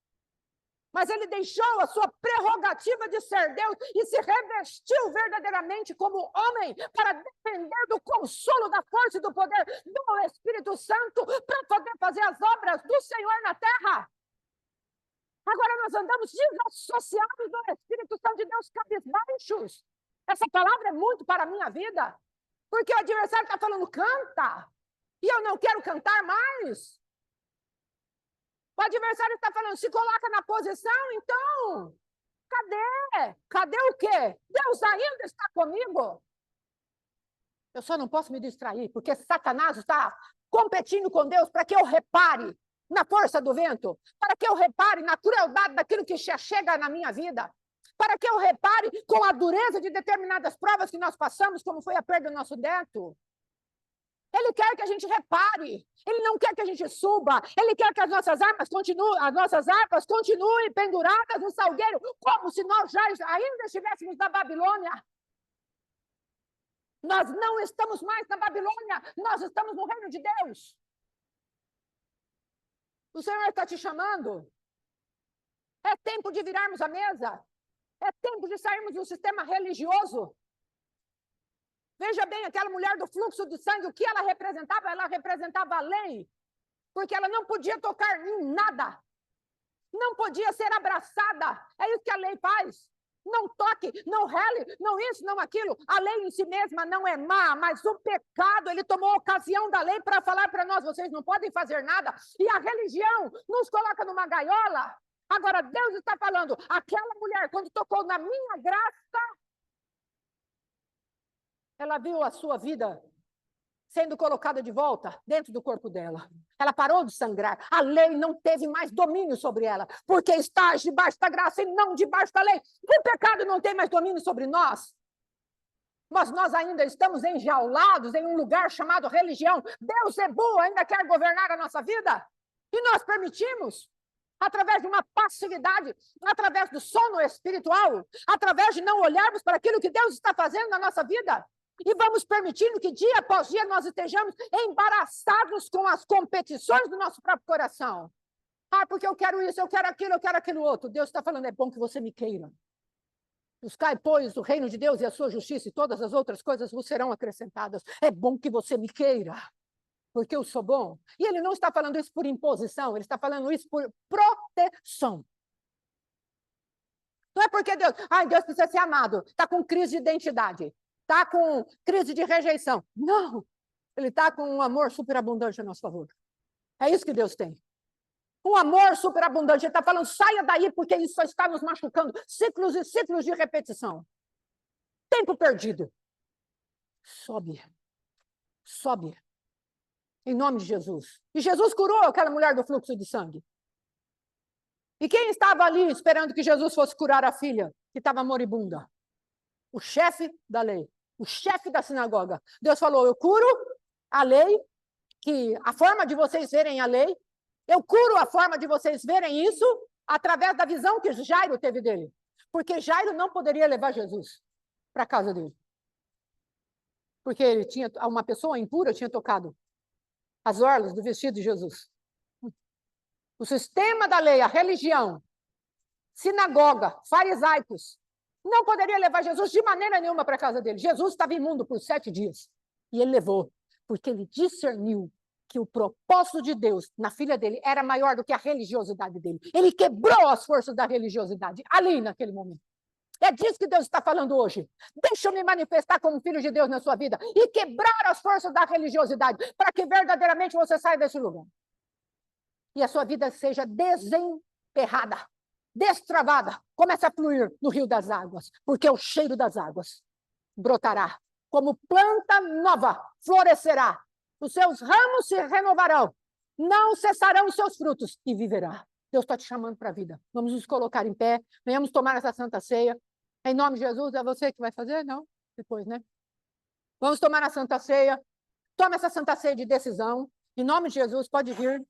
Mas ele deixou a sua prerrogativa de ser Deus e se revestiu verdadeiramente como homem para depender do consolo, da força e do poder do Espírito Santo para poder fazer as obras do Senhor na terra. Agora nós andamos desassociados do Espírito Santo de Deus, cabisbaixos. Essa palavra é muito para a minha vida, porque o adversário está falando, canta, e eu não quero cantar mais. O adversário está falando, se coloca na posição, então, cadê? Cadê o quê? Deus ainda está comigo? Eu só não posso me distrair, porque Satanás está competindo com Deus para que eu repare na força do vento, para que eu repare na crueldade daquilo que chega na minha vida, para que eu repare com a dureza de determinadas provas que nós passamos, como foi a perda do nosso neto. Ele quer que a gente repare, ele não quer que a gente suba, ele quer que as nossas harpas continuem penduradas no salgueiro, como se nós já ainda estivéssemos na Babilônia. Nós não estamos mais na Babilônia, nós estamos no reino de Deus. O Senhor está te chamando. É tempo de virarmos a mesa. É tempo de sairmos do sistema religioso. Veja bem, aquela mulher do fluxo de sangue, o que ela representava? Ela representava a lei, porque ela não podia tocar em nada, não podia ser abraçada. É isso que a lei faz. Não toque, não rele, não isso, não aquilo. A lei em si mesma não é má, mas o pecado, ele tomou ocasião da lei para falar para nós, vocês não podem fazer nada. E a religião nos coloca numa gaiola. Agora, Deus está falando, aquela mulher, quando tocou na minha graça, ela viu a sua vida sendo colocada de volta dentro do corpo dela. Ela parou de sangrar. A lei não teve mais domínio sobre ela, porque estás debaixo da graça e não debaixo da lei. O pecado não tem mais domínio sobre nós. Mas nós ainda estamos enjaulados em um lugar chamado religião. Deus é bom, ainda quer governar a nossa vida. E nós permitimos, através de uma passividade, através do sono espiritual, através de não olharmos para aquilo que Deus está fazendo na nossa vida. E vamos permitindo que dia após dia nós estejamos embaraçados com as competições do nosso próprio coração. Ah, porque eu quero isso, eu quero aquilo outro. Deus está falando, é bom que você me queira. Buscai, pois, o reino de Deus e a sua justiça, e todas as outras coisas vos serão acrescentadas. É bom que você me queira, porque eu sou bom. E ele não está falando isso por imposição, ele está falando isso por proteção. Não é porque Deus precisa ser amado, está com crise de identidade, está com crise de rejeição. Não, ele está com um amor superabundante a nosso favor. É isso que Deus tem. Um amor superabundante. Ele está falando, saia daí, porque isso só está nos machucando. Ciclos e ciclos de repetição. Tempo perdido. Sobe. Sobe. Em nome de Jesus. E Jesus curou aquela mulher do fluxo de sangue. E quem estava ali esperando que Jesus fosse curar a filha, que estava moribunda? O chefe da lei. O chefe da sinagoga. Deus falou, eu curo a lei, que a forma de vocês verem a lei, eu curo a forma de vocês verem isso através da visão que Jairo teve dele. Porque Jairo não poderia levar Jesus para a casa dele. Porque ele tinha, uma pessoa impura tinha tocado as orlas do vestido de Jesus. O sistema da lei, a religião, sinagoga, farisaicos, não poderia levar Jesus de maneira nenhuma para a casa dele. Jesus estava imundo por 7 dias. E ele levou, porque ele discerniu que o propósito de Deus na filha dele era maior do que a religiosidade dele. Ele quebrou as forças da religiosidade ali naquele momento. É disso que Deus está falando hoje. Deixa eu me manifestar como filho de Deus na sua vida e quebrar as forças da religiosidade para que verdadeiramente você saia desse lugar. E a sua vida seja desemperrada, destravada, comece a fluir no rio das águas, porque o cheiro das águas brotará. Como planta nova, florescerá. Os seus ramos se renovarão, não cessarão os seus frutos e viverá. Deus está te chamando para a vida. Vamos nos colocar em pé, venhamos tomar essa santa ceia. Em nome de Jesus, é você que vai fazer? Não? Depois, né? Vamos tomar a santa ceia. Toma essa santa ceia de decisão. Em nome de Jesus, pode vir.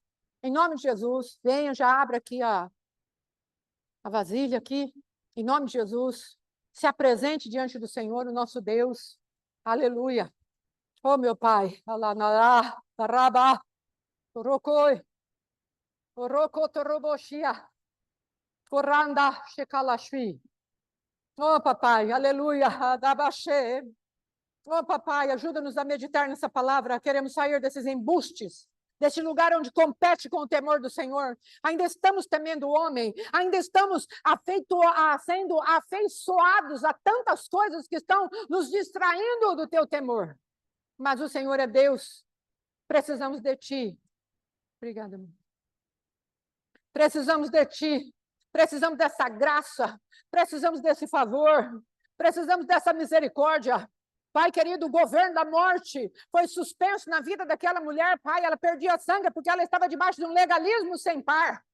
Em nome de Jesus, venha, já abra aqui a vasilha aqui. Em nome de Jesus, se apresente diante do Senhor, o nosso Deus. Aleluia. Oh, meu Pai, Alanará, Tarabá, Torocoi, Torocô, Toroboxia, Coranda, Checalaxui. Oh, papai, aleluia, Adabaxê. Oh, papai, ajuda-nos a meditar nessa palavra. Queremos sair desses embustes, desse lugar onde compete com o temor do Senhor. Ainda estamos temendo o homem, ainda estamos sendo afeiçoados a tantas coisas que estão nos distraindo do teu temor. Mas o Senhor é Deus. Precisamos de ti. Obrigada, mãe. Precisamos de ti. Precisamos dessa graça. Precisamos desse favor. Precisamos dessa misericórdia. Pai querido, o governo da morte foi suspenso na vida daquela mulher, Pai. Ela perdia sangue porque ela estava debaixo de um legalismo sem par.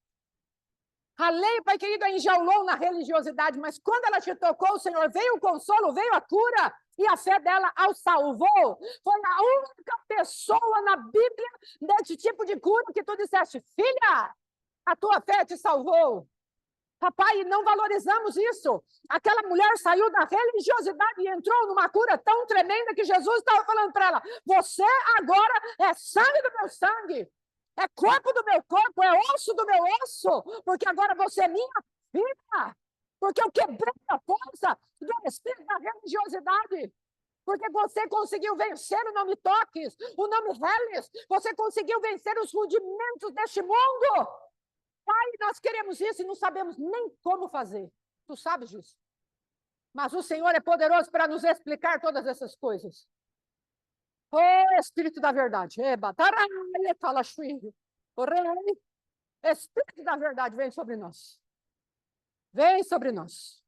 A lei, Pai querido, a enjaulou na religiosidade, mas quando ela te tocou, o Senhor, veio o consolo, veio a cura, e a fé dela a salvou. Foi a única pessoa na Bíblia desse tipo de cura que tu disseste, filha, a tua fé te salvou. Papai, não valorizamos isso. Aquela mulher saiu da religiosidade e entrou numa cura tão tremenda que Jesus estava falando para ela, você agora é sangue do meu sangue. É corpo do meu corpo, é osso do meu osso, porque agora você é minha filha, porque eu quebrei a força do espírito da religiosidade, porque você conseguiu vencer o não me toques, o não me reles, você conseguiu vencer os rudimentos deste mundo. Pai, nós queremos isso e não sabemos nem como fazer, tu sabes disso, mas o Senhor é poderoso para nos explicar todas essas coisas. Oh, Espírito da verdade, Espírito da verdade, vem sobre nós. Vem sobre nós.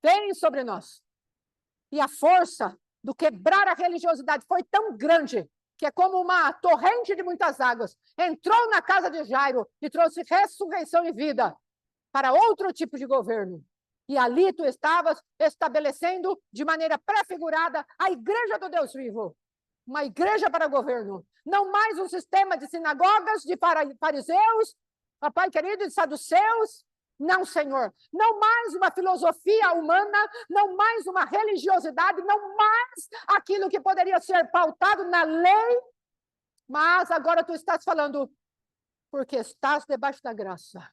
Vem sobre nós. E a força do quebrar a religiosidade foi tão grande que é como uma torrente de muitas águas, entrou na casa de Jairo e trouxe ressurreição e vida para outro tipo de governo. E ali tu estavas estabelecendo de maneira prefigurada a igreja do Deus vivo. Uma igreja para governo. Não mais um sistema de sinagogas, de fariseus, papai querido, de saduceus. Não, Senhor. Não mais uma filosofia humana, não mais uma religiosidade, não mais aquilo que poderia ser pautado na lei. Mas agora tu estás falando, porque estás debaixo da graça.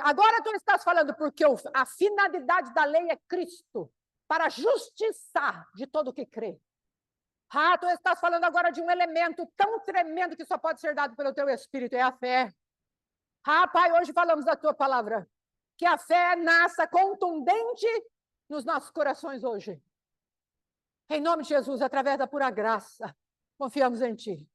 Agora tu estás falando porque a finalidade da lei é Cristo, para justiçar de todo o que crê. Tu estás falando agora de um elemento tão tremendo que só pode ser dado pelo teu Espírito, é a fé. Pai, hoje falamos da tua palavra, que a fé nasça contundente nos nossos corações hoje. Em nome de Jesus, através da pura graça, confiamos em ti.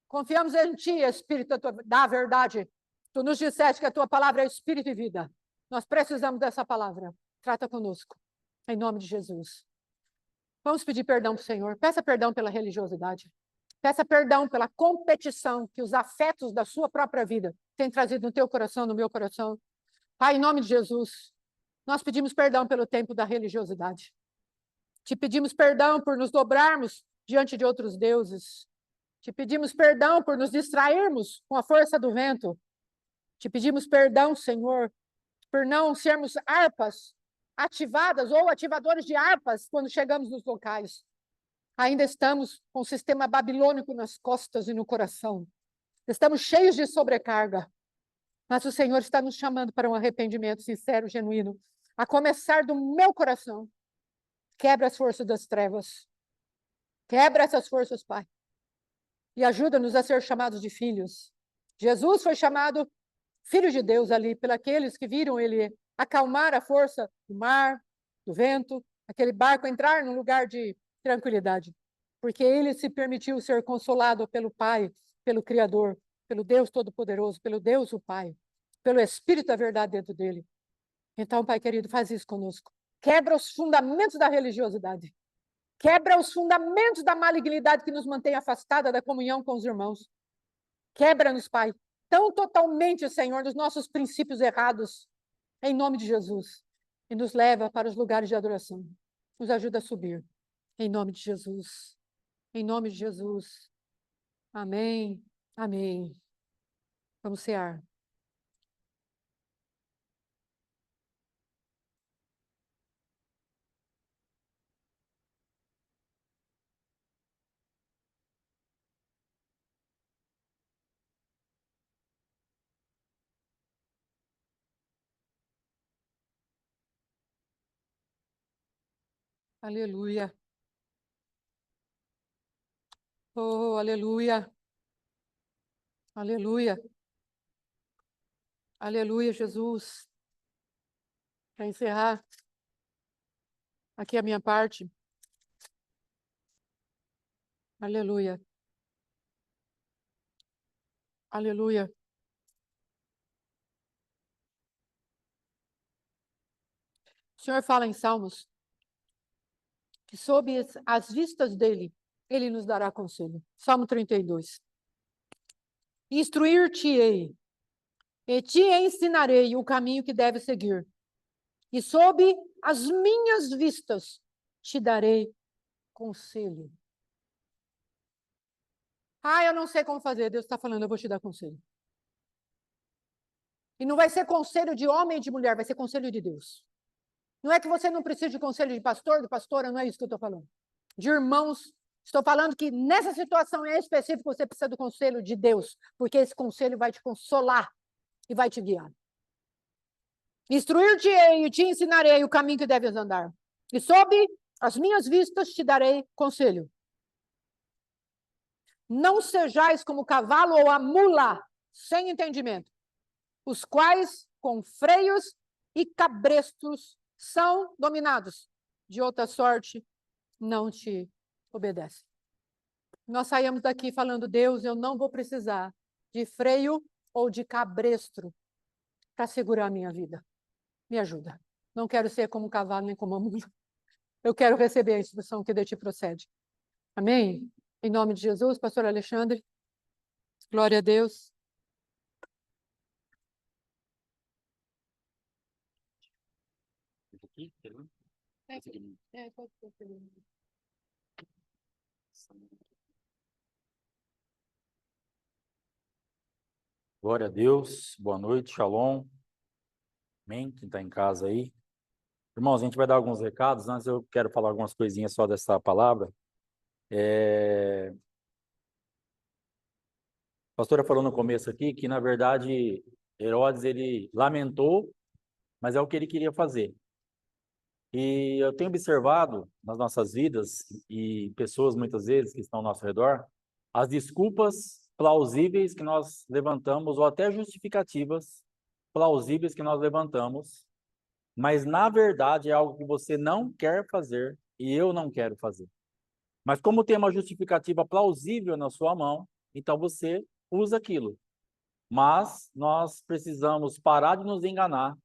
Confiamos em ti, Espírito da verdade. Tu nos disseste que a tua palavra é Espírito e vida. Nós precisamos dessa palavra. Trata conosco. Em nome de Jesus. Vamos pedir perdão para o Senhor. Peça perdão pela religiosidade. Peça perdão pela competição que os afetos da sua própria vida têm trazido no teu coração, no meu coração. Pai, em nome de Jesus, nós pedimos perdão pelo tempo da religiosidade. Te pedimos perdão por nos dobrarmos diante de outros deuses. Te pedimos perdão por nos distrairmos com a força do vento. Te pedimos perdão, Senhor, por não sermos harpas ativadas ou ativadores de harpas quando chegamos nos locais. Ainda estamos com o sistema babilônico nas costas e no coração. Estamos cheios de sobrecarga. Mas o Senhor está nos chamando para um arrependimento sincero, genuíno, a começar do meu coração. Quebra as forças das trevas. Quebra essas forças, Pai. E ajuda-nos a ser chamados de filhos. Jesus foi chamado filho de Deus ali, pelos que viram ele acalmar a força do mar, do vento, aquele barco entrar num lugar de tranquilidade. Porque ele se permitiu ser consolado pelo Pai, pelo Criador, pelo Deus Todo-Poderoso, pelo Deus o Pai, pelo Espírito da verdade dentro dele. Então, Pai querido, faz isso conosco. Quebra os fundamentos da religiosidade. Quebra os fundamentos da malignidade que nos mantém afastada da comunhão com os irmãos. Quebra-nos, Pai, tão totalmente, Senhor, dos nossos princípios errados, em nome de Jesus. E nos leva para os lugares de adoração. Nos ajuda a subir. Em nome de Jesus. Em nome de Jesus. Amém. Amém. Vamos cear. Aleluia. Oh, aleluia. Aleluia. Aleluia, Jesus. Para encerrar aqui a minha parte. Aleluia. Aleluia. O Senhor fala em Salmos que sob as vistas dele, ele nos dará conselho. Salmo 32. Instruir-te-ei, e te ensinarei o caminho que deve seguir. E sob as minhas vistas te darei conselho. Eu não sei como fazer. Deus está falando, eu vou te dar conselho. E não vai ser conselho de homem e de mulher, vai ser conselho de Deus. Não é que você não precisa de conselho de pastor, de pastora, não é isso que eu estou falando. De irmãos. Estou falando que nessa situação em específico você precisa do conselho de Deus, porque esse conselho vai te consolar e vai te guiar. Instruir-te-ei e te ensinarei o caminho que deves andar. E sob as minhas vistas te darei conselho. Não sejais como o cavalo ou a mula sem entendimento, os quais com freios e cabrestos são dominados. De outra sorte, não te obedecem. Nós saímos daqui falando, Deus, eu não vou precisar de freio ou de cabresto para segurar a minha vida. Me ajuda. Não quero ser como um cavalo nem como uma mula. Eu quero receber a instrução que de ti procede. Amém? Em nome de Jesus, pastor Alexandre. Glória a Deus. Glória a Deus, boa noite, shalom. Amém? Quem está em casa aí. Irmãos, a gente vai dar alguns recados. Antes eu quero falar algumas coisinhas só dessa palavra. A pastora falou no começo aqui que, na verdade, Herodes, ele lamentou, mas é o que ele queria fazer. E eu tenho observado nas nossas vidas, e pessoas muitas vezes que estão ao nosso redor, as desculpas plausíveis que nós levantamos, ou até justificativas plausíveis que nós levantamos, mas na verdade é algo que você não quer fazer e eu não quero fazer. Mas como tem uma justificativa plausível na sua mão, então você usa aquilo. Mas nós precisamos parar de nos enganar,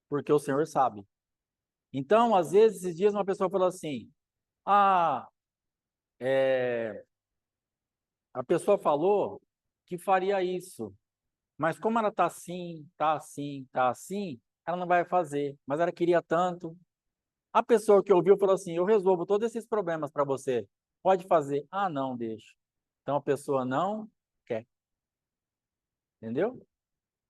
porque o Senhor sabe. Então, às vezes, esses dias uma pessoa falou assim, a pessoa falou que faria isso, mas como ela está assim, ela não vai fazer, mas ela queria tanto. A pessoa que ouviu falou assim, eu resolvo todos esses problemas para você, pode fazer? Ah, não, deixa. Então a pessoa não quer, entendeu?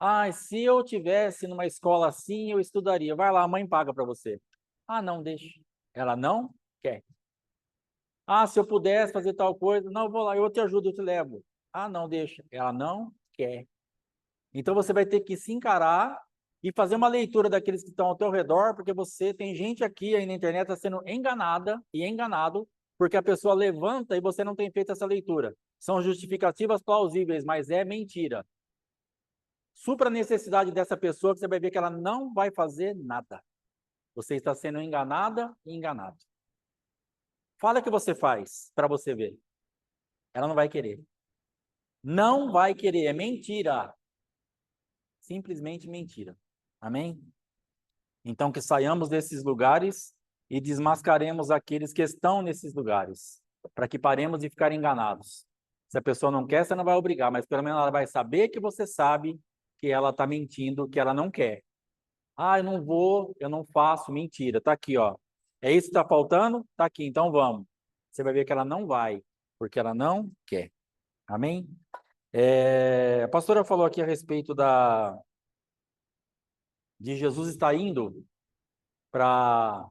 Ah, se eu tivesse numa escola assim, eu estudaria. Vai lá, a mãe paga para você. Ah, não, deixa. Ela não quer. Ah, se eu pudesse fazer tal coisa, não, eu vou lá, eu te ajudo, eu te levo. Ah, não, deixa. Ela não quer. Então você vai ter que se encarar e fazer uma leitura daqueles que estão ao teu redor, porque você tem gente aqui aí na internet está sendo enganada e enganado, porque a pessoa levanta e você não tem feito essa leitura. São justificativas plausíveis, mas é mentira. Supra a necessidade dessa pessoa, que você vai ver que ela não vai fazer nada. Você está sendo enganada e enganado. Fala o que você faz para você ver. Ela não vai querer. Não vai querer, é mentira. Simplesmente mentira. Amém? Então, que saiamos desses lugares e desmascaremos aqueles que estão nesses lugares, para que paremos de ficar enganados. Se a pessoa não quer, você não vai obrigar, mas pelo menos ela vai saber que você sabe que ela está mentindo, que ela não quer. Ah, eu não vou, eu não faço, mentira. Está aqui, ó. É isso que está faltando? Está aqui, então vamos. Você vai ver que ela não vai, porque ela não quer. Amém? A pastora falou aqui a respeito de Jesus estar indo para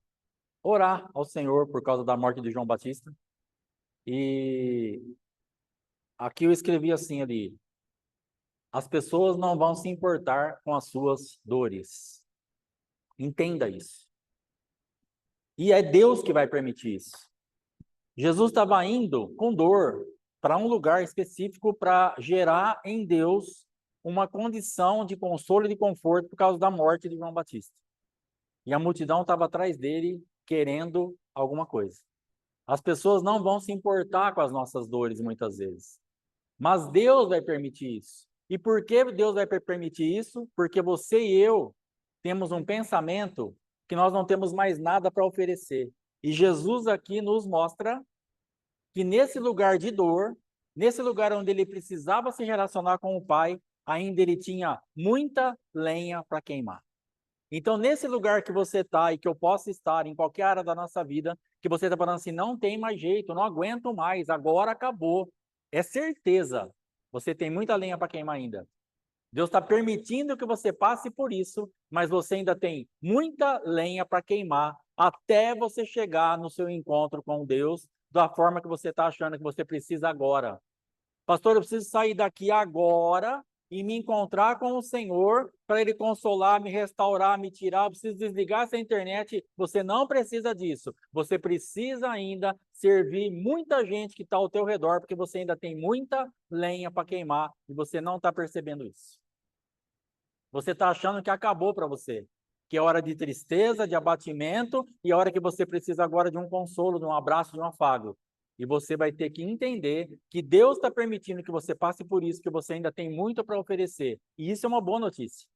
orar ao Senhor por causa da morte de João Batista. E aqui eu escrevi assim ali: as pessoas não vão se importar com as suas dores. Entenda isso. E é Deus que vai permitir isso. Jesus estava indo com dor para um lugar específico para gerar em Deus uma condição de consolo e de conforto por causa da morte de João Batista. E a multidão estava atrás dele querendo alguma coisa. As pessoas não vão se importar com as nossas dores muitas vezes. Mas Deus vai permitir isso. E por que Deus vai permitir isso? Porque você e eu temos um pensamento que nós não temos mais nada para oferecer. E Jesus aqui nos mostra que nesse lugar de dor, nesse lugar onde ele precisava se relacionar com o Pai, ainda ele tinha muita lenha para queimar. Então, nesse lugar que você está e que eu possa estar em qualquer área da nossa vida, que você está falando assim, não tem mais jeito, não aguento mais, agora acabou. É certeza, você tem muita lenha para queimar ainda. Deus está permitindo que você passe por isso, mas você ainda tem muita lenha para queimar até você chegar no seu encontro com Deus da forma que você está achando que você precisa agora. Pastor, eu preciso sair daqui agora e me encontrar com o Senhor para Ele consolar, me restaurar, me tirar. Eu preciso desligar essa internet. Você não precisa disso. Você precisa ainda servir muita gente que está ao teu redor, porque você ainda tem muita lenha para queimar e você não está percebendo isso. Você está achando que acabou para você, que é hora de tristeza, de abatimento e é hora que você precisa agora de um consolo, de um abraço, de um afago. E você vai ter que entender que Deus está permitindo que você passe por isso, que você ainda tem muito para oferecer. E isso é uma boa notícia.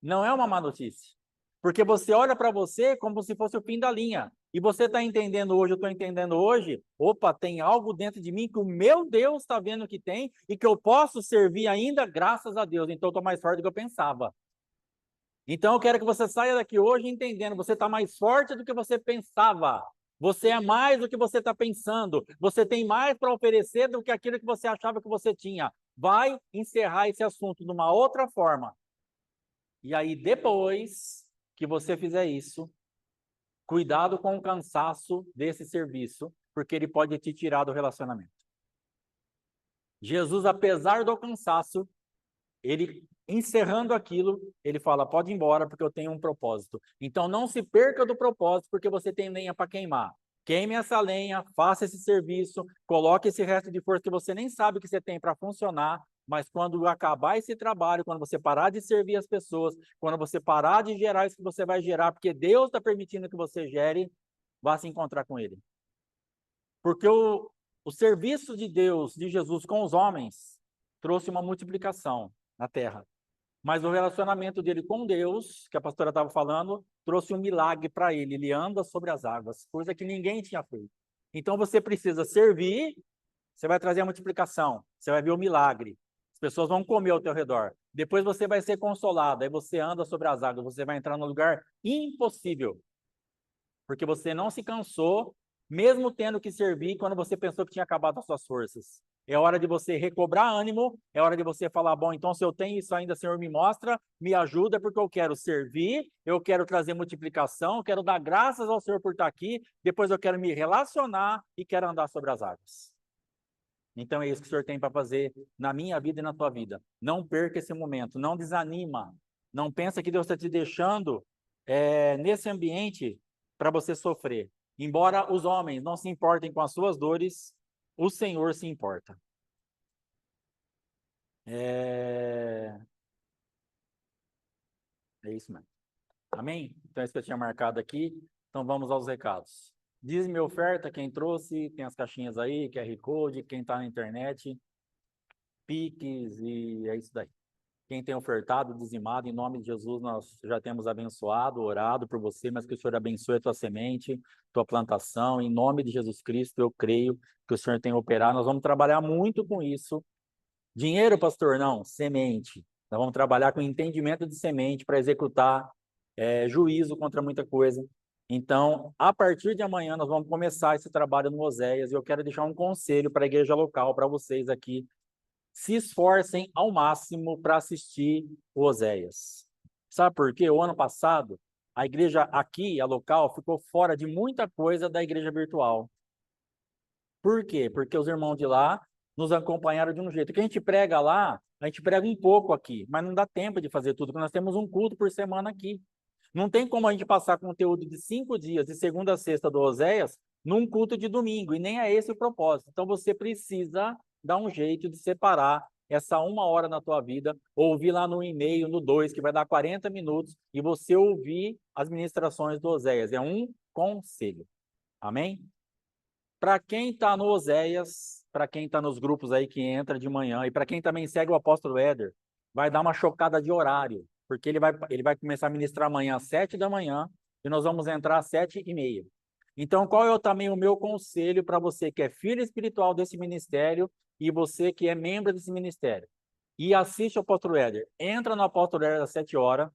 Não é uma má notícia. Porque você olha para você como se fosse o fim da linha. E você está entendendo hoje, eu estou entendendo hoje, opa, tem algo dentro de mim que o meu Deus está vendo que tem e que eu posso servir ainda, graças a Deus. Então, eu estou mais forte do que eu pensava. Então, eu quero que você saia daqui hoje entendendo, você está mais forte do que você pensava. Você é mais do que você está pensando. Você tem mais para oferecer do que aquilo que você achava que você tinha. Vai encerrar esse assunto de uma outra forma. E aí, depois que você fizer isso, cuidado com o cansaço desse serviço, porque ele pode te tirar do relacionamento. Jesus, apesar do cansaço, ele encerrando aquilo, ele fala, pode ir embora, porque eu tenho um propósito. Então, não se perca do propósito, porque você tem lenha para queimar. Queime essa lenha, faça esse serviço, coloque esse resto de força que você nem sabe que você tem para funcionar, mas quando acabar esse trabalho, quando você parar de servir as pessoas, quando você parar de gerar isso que você vai gerar, porque Deus está permitindo que você gere, vá se encontrar com Ele. Porque o serviço de Deus, de Jesus com os homens, trouxe uma multiplicação na terra. Mas o relacionamento dele com Deus, que a pastora estava falando, trouxe um milagre para ele. Ele anda sobre as águas, coisa que ninguém tinha feito. Então você precisa servir, você vai trazer a multiplicação, você vai ver o milagre. As pessoas vão comer ao teu redor. Depois você vai ser consolado, aí você anda sobre as águas, você vai entrar num lugar impossível. Porque você não se cansou, mesmo tendo que servir quando você pensou que tinha acabado as suas forças. É hora de você recobrar ânimo, é hora de você falar, bom, então se eu tenho isso ainda, Senhor, me mostra, me ajuda, porque eu quero servir, eu quero trazer multiplicação, eu quero dar graças ao Senhor por estar aqui, depois eu quero me relacionar e quero andar sobre as águas. Então é isso que o Senhor tem para fazer na minha vida e na tua vida. Não perca esse momento, não desanima, não pensa que Deus está te deixando nesse ambiente para você sofrer. Embora os homens não se importem com as suas dores, o Senhor se importa. É isso mesmo. Amém? Então é isso que eu tinha marcado aqui. Então vamos aos recados. Diz-me oferta, quem trouxe, tem as caixinhas aí, QR Code, quem está na internet, Pix, e é isso daí. Quem tem ofertado, dizimado, em nome de Jesus, nós já temos abençoado, orado por você, mas que o Senhor abençoe a tua semente, tua plantação, em nome de Jesus Cristo, eu creio que o Senhor tem operado, nós vamos trabalhar muito com isso. Dinheiro, pastor, não, semente. Nós vamos trabalhar com entendimento de semente para executar juízo contra muita coisa. Então, a partir de amanhã, nós vamos começar esse trabalho no Oséias, e eu quero deixar um conselho para a igreja local, para vocês aqui, se esforcem ao máximo para assistir o Oséias. Sabe por quê? O ano passado, a igreja aqui, a local, ficou fora de muita coisa da igreja virtual. Por quê? Porque os irmãos de lá nos acompanharam de um jeito. O que a gente prega lá, a gente prega um pouco aqui, mas não dá tempo de fazer tudo, porque nós temos um culto por semana aqui. Não tem como a gente passar conteúdo de 5 dias, de segunda a sexta do Oséias, num culto de domingo, e nem é esse o propósito. Então você precisa dar um jeito de separar essa 1 hora na tua vida, ouvir lá no e-mail, no 2, que vai dar 40 minutos, e você ouvir as ministrações do Oséias. É um conselho. Amém? Para quem está no Oséias, para quem está nos grupos aí que entra de manhã, e para quem também segue o apóstolo Éder, vai dar uma chocada de horário, porque ele vai começar a ministrar amanhã às 7 da manhã, e nós vamos entrar às 7h30. Então, qual é também o meu conselho para você que é filho espiritual desse ministério e você que é membro desse ministério? E assiste o apóstolo Éder. Entra no apóstolo Éder às 7 horas,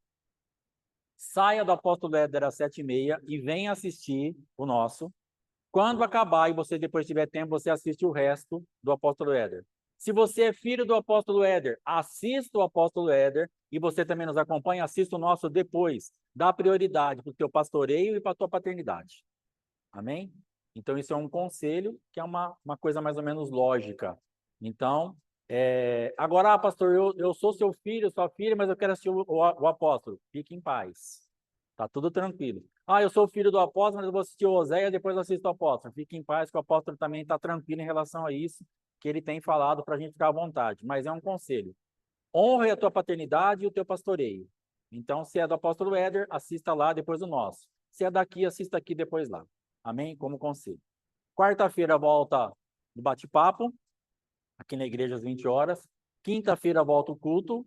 saia do apóstolo Éder às 7h30 e venha assistir o nosso. Quando acabar e você depois tiver tempo, você assiste o resto do apóstolo Éder. Se você é filho do apóstolo Éder, assista o apóstolo Éder, e você também nos acompanha, assista o nosso depois. Dá prioridade para o teu pastoreio e para a tua paternidade. Amém? Então, isso é um conselho, que é uma coisa mais ou menos lógica. Então, agora, pastor, eu sou seu filho, sua filha, mas eu quero assistir o apóstolo. Fique em paz. Tá tudo tranquilo. Eu sou filho do apóstolo, mas eu vou assistir o Oséias, depois eu assisto o apóstolo. Fique em paz, que o apóstolo também está tranquilo em relação a isso, que ele tem falado para a gente ficar à vontade. Mas é um conselho. Honre a tua paternidade e o teu pastoreio. Então, se é do apóstolo Éder, assista lá, depois o nosso. Se é daqui, assista aqui, depois lá. Amém? Como conselho. Quarta-feira, volta do bate-papo, aqui na igreja às 20 horas. Quinta-feira, volta o culto,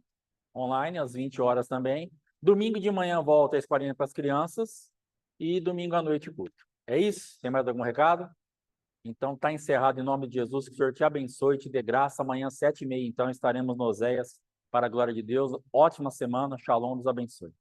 online, às 20 horas também. Domingo de manhã, volta a escolinha para as crianças. E domingo à noite, culto. É isso? Tem mais algum recado? Então está encerrado em nome de Jesus, que o Senhor te abençoe e te dê graça. Amanhã, 7h30, então, estaremos no Oséias, para a glória de Deus. Ótima semana, Shalom, nos abençoe.